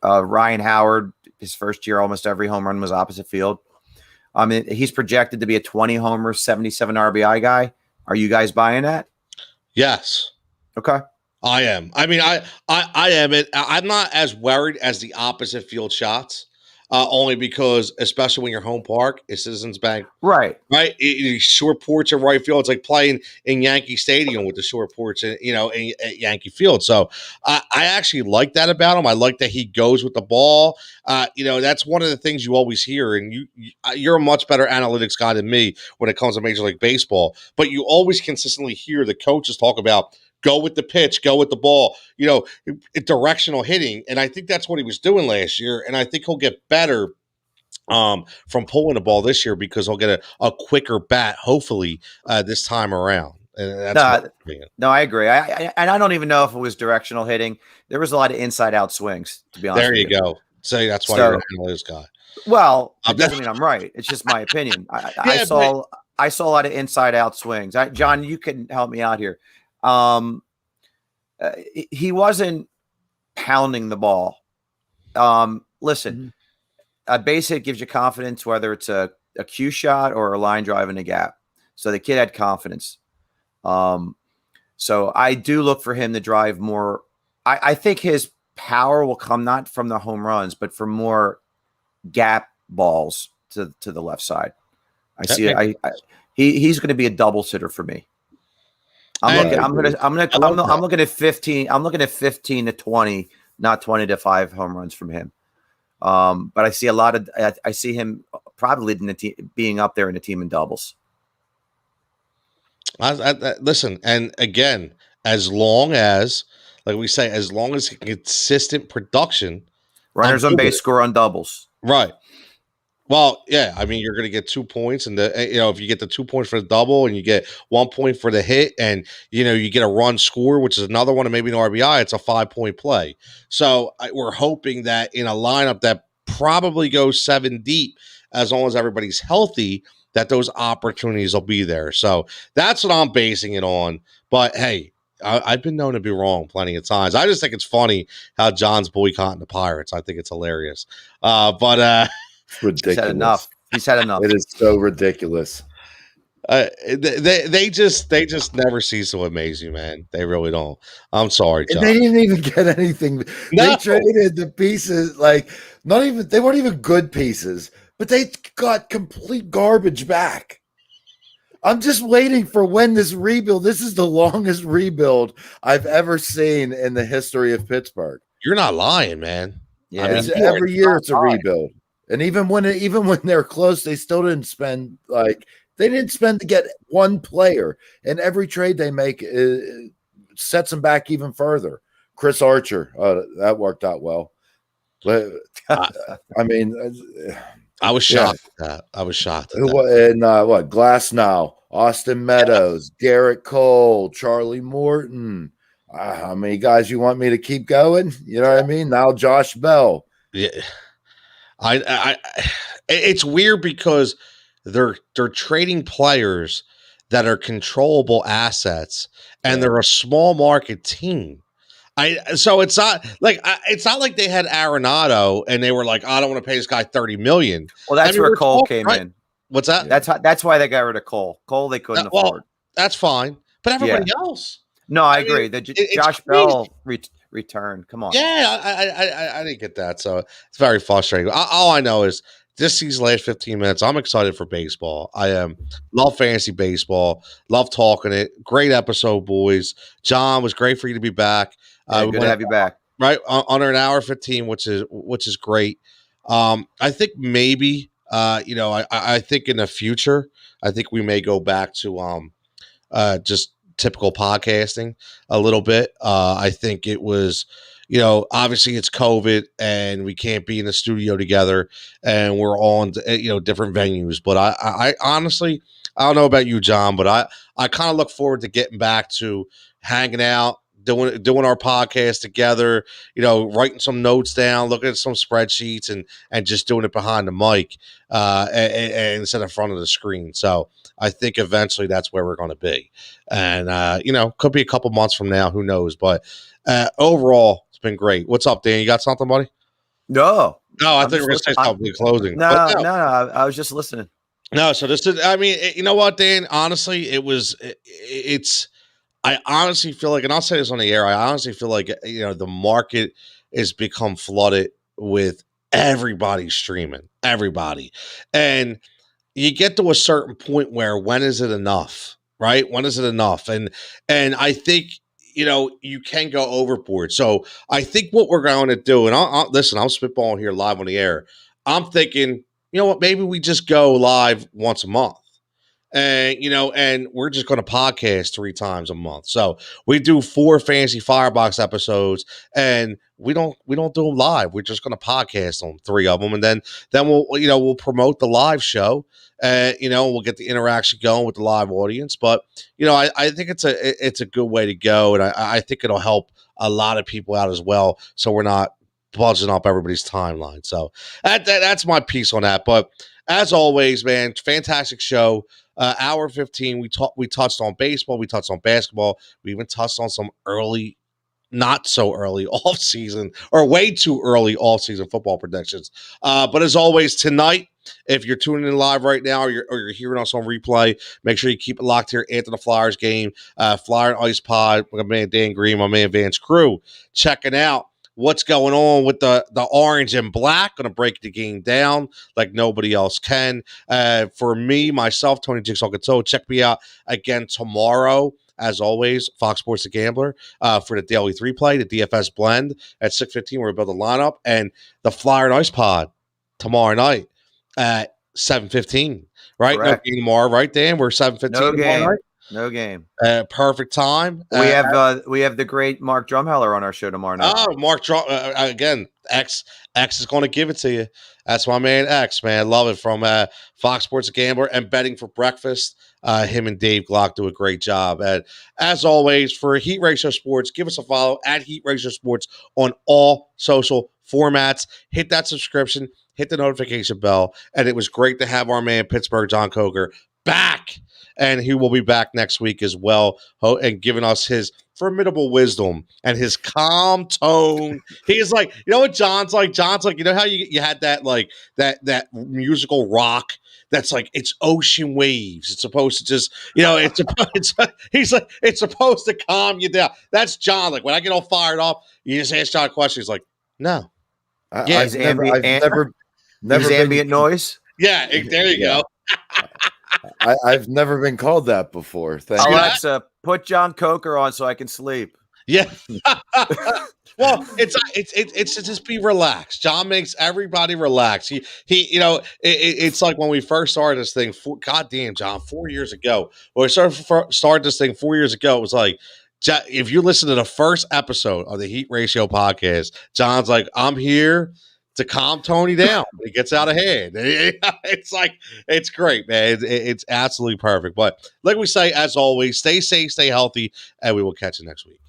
[SPEAKER 4] Ryan Howard, his first year, almost every home run was opposite field. I mean, he's projected to be a 20 homer, 77 RBI guy. Are you guys buying that?
[SPEAKER 2] Yes.
[SPEAKER 4] Okay.
[SPEAKER 2] I am. I mean, I am. I'm not as worried as the opposite field shots. only because, especially when your home park is Citizens Bank,
[SPEAKER 4] Right.
[SPEAKER 2] right? Short porch in right field. It's like playing in Yankee Stadium with the short porch, at Yankee Field. So I actually like that about him. I like that he goes with the ball. That's one of the things you always hear, and you're a much better analytics guy than me when it comes to Major League Baseball. But you always consistently hear the coaches talk about go with the pitch, go with the ball, directional hitting. And I think that's what he was doing last year. And I think he'll get better from pulling the ball this year because he'll get a quicker bat, hopefully, this time around. And that's
[SPEAKER 4] no, I agree. And I don't even know if it was directional hitting. There was a lot of inside-out swings, to be honest.
[SPEAKER 2] There you go. So that's why you're an analytics guy.
[SPEAKER 4] Well, it doesn't mean I'm right. It's just my opinion. I saw a lot of inside-out swings. John, you can help me out here. He wasn't pounding the ball. Listen, a base hit gives you confidence, whether it's a cue shot or a line drive in a gap. So the kid had confidence. So I do look for him to drive more. I think his power will come not from the home runs, but from more gap balls to the left side. I see it. He's going to be a double sitter for me. I'm looking at 15. I'm looking at 15 to 20, not 20 to 5 home runs from him. But I see him probably leading the team, being up there in the team in doubles.
[SPEAKER 2] Listen, and again, as long as, like we say, as long as consistent production,
[SPEAKER 4] runners on base score on doubles,
[SPEAKER 2] right? Well, yeah, I mean, you're going to get 2 points, and if you get the 2 points for the double, and you get 1 point for the hit, and you get a run score, which is another one, and maybe an RBI, it's a 5-point play. So we're hoping that in a lineup that probably goes 7 deep, as long as everybody's healthy, that those opportunities will be there. So that's what I'm basing it on. But hey, I've been known to be wrong plenty of times. I just think it's funny how John's boycotting the Pirates. I think it's hilarious.
[SPEAKER 3] It's ridiculous.
[SPEAKER 4] He's had enough.
[SPEAKER 3] It is so ridiculous.
[SPEAKER 2] They just never cease to amaze you, man. They really don't. I'm sorry, John.
[SPEAKER 3] And they didn't even get anything.
[SPEAKER 2] No.
[SPEAKER 3] They traded the pieces, they weren't even good pieces, but they got complete garbage back. I'm just waiting for when this rebuild. This is the longest rebuild I've ever seen in the history of Pittsburgh.
[SPEAKER 2] You're not lying, man.
[SPEAKER 4] Yeah,
[SPEAKER 3] I mean, every year it's a rebuild. And even when they're close, they still didn't spend to get one player. And every trade they make sets them back even further. Chris Archer, that worked out well. But I mean,
[SPEAKER 2] I was shocked at that. I was shocked at
[SPEAKER 3] that. And Glass now, Austin Meadows, Garrett Cole, Charlie Morton. How many guys you want me to keep going? You know what I mean? Now Josh Bell.
[SPEAKER 2] Yeah. It's weird because they're trading players that are controllable assets, and they're a small market team. So it's not like they had Arenado and they were like, I don't want to pay this guy $30 million.
[SPEAKER 4] Well, that's where Cole came in.
[SPEAKER 2] What's that?
[SPEAKER 4] That's why they got rid of Cole. Cole they couldn't afford.
[SPEAKER 2] Well, that's fine, but everybody else.
[SPEAKER 4] No, I agree. Josh Bell return. Come on.
[SPEAKER 2] Yeah, I didn't get that. So it's very frustrating. All I know is these last 15 minutes, I'm excited for baseball. I am. Love fantasy baseball. Love talking it. Great episode, boys. John, was great for you to be back.
[SPEAKER 4] Good to have you back.
[SPEAKER 2] Right, under an hour 15, which is great. I think maybe I think in the future, I think we may go back to just typical podcasting a little bit. I think it was, obviously it's COVID and we can't be in the studio together and we're all in, different venues. But I honestly, I don't know about you, John, but I kind of look forward to getting back to hanging out, doing our podcast together, writing some notes down, looking at some spreadsheets and just doing it behind the mic and instead of front of the screen. So I think eventually that's where we're going to be. And, could be a couple months from now, who knows? But overall, it's been great. What's up, Dan? You got something, buddy?
[SPEAKER 4] No,
[SPEAKER 2] I think we're going to say something in closing.
[SPEAKER 4] No, I was just listening.
[SPEAKER 2] No, so this is, I mean, you know what, Dan? Honestly, I honestly feel like, and I'll say this on the air, I honestly feel like, the market has become flooded with everybody's streaming, everybody. And you get to a certain point where when is it enough, right? When is it enough? And I think, you can go overboard. So I think what we're going to do, and listen, I'm spitballing here live on the air. I'm thinking, you know what, maybe we just go live once a month. And we're just going to podcast 3 times a month. So we do 4 fantasy Firebox episodes, and we don't do them live. We're just going to podcast on 3 of them, and then we'll promote the live show. We'll get the interaction going with the live audience. But I think it's a good way to go, and I think it'll help a lot of people out as well. So we're not buzzing up everybody's timeline. So that's my piece on that. But as always, man, fantastic show. Hour 15, we touched on baseball, we touched on basketball, we even touched on some early, not so early off season, or way too early off season football predictions. But as always, tonight, if you're tuning in live right now, or you're hearing us on replay, make sure you keep it locked here into the Flyers game. Flyer and Ice Pod, my man Dan Green, my man Vance Crew, checking out what's going on with the orange and black. Going to break the game down like nobody else can. For me, myself, Tony Jigsaw Gato, check me out again tomorrow. As always, Fox Sports The Gambler for the Daily 3 Play, the DFS Blend at 6:15. We're about to line up. And the Flyer and Ice Pod tomorrow night at 7:15. Right?
[SPEAKER 4] Correct.
[SPEAKER 2] No game tomorrow, right, Dan? We're 7:15
[SPEAKER 4] No
[SPEAKER 2] tomorrow
[SPEAKER 4] game.
[SPEAKER 2] night.
[SPEAKER 4] No game.
[SPEAKER 2] Perfect time.
[SPEAKER 4] We have the great Mark Drumheller on our show tomorrow night.
[SPEAKER 2] Oh, Mark, again, X is going to give it to you. That's my man X, man. Love it, from Fox Sports Gambler and Betting for Breakfast. Him and Dave Glock do a great job. And as always, for Heat Ratio Sports, give us a follow at Heat Ratio Sports on all social formats. Hit that subscription, hit the notification bell. And it was great to have our man Pittsburgh John Coker back. And he will be back next week as well, and giving us his formidable wisdom and his calm tone. He is like, you know what John's like? John's like, you know how you had that, like, that musical rock that's like, it's ocean waves. It's supposed to just, he's like, it's supposed to calm you down. That's John. Like, when I get all fired up, you just ask John a question. He's like, no.
[SPEAKER 3] I've never
[SPEAKER 4] ambient noise.
[SPEAKER 2] Yeah, there you go.
[SPEAKER 3] I've never been called that before. Thank you.
[SPEAKER 4] Alexa, put John Coker on so I can sleep.
[SPEAKER 2] Yeah. Well, it's to just be relaxed. John makes everybody relax. It's like when we first started this thing. Goddamn, John, 4 years ago. When we started this thing 4 years ago, it was like, if you listen to the first episode of the Heat Ratio podcast, John's like, I'm here to calm Tony down. He gets out of hand. It's like, it's great, man. It's absolutely perfect. But like we say, as always, stay safe, stay healthy, and we will catch you next week.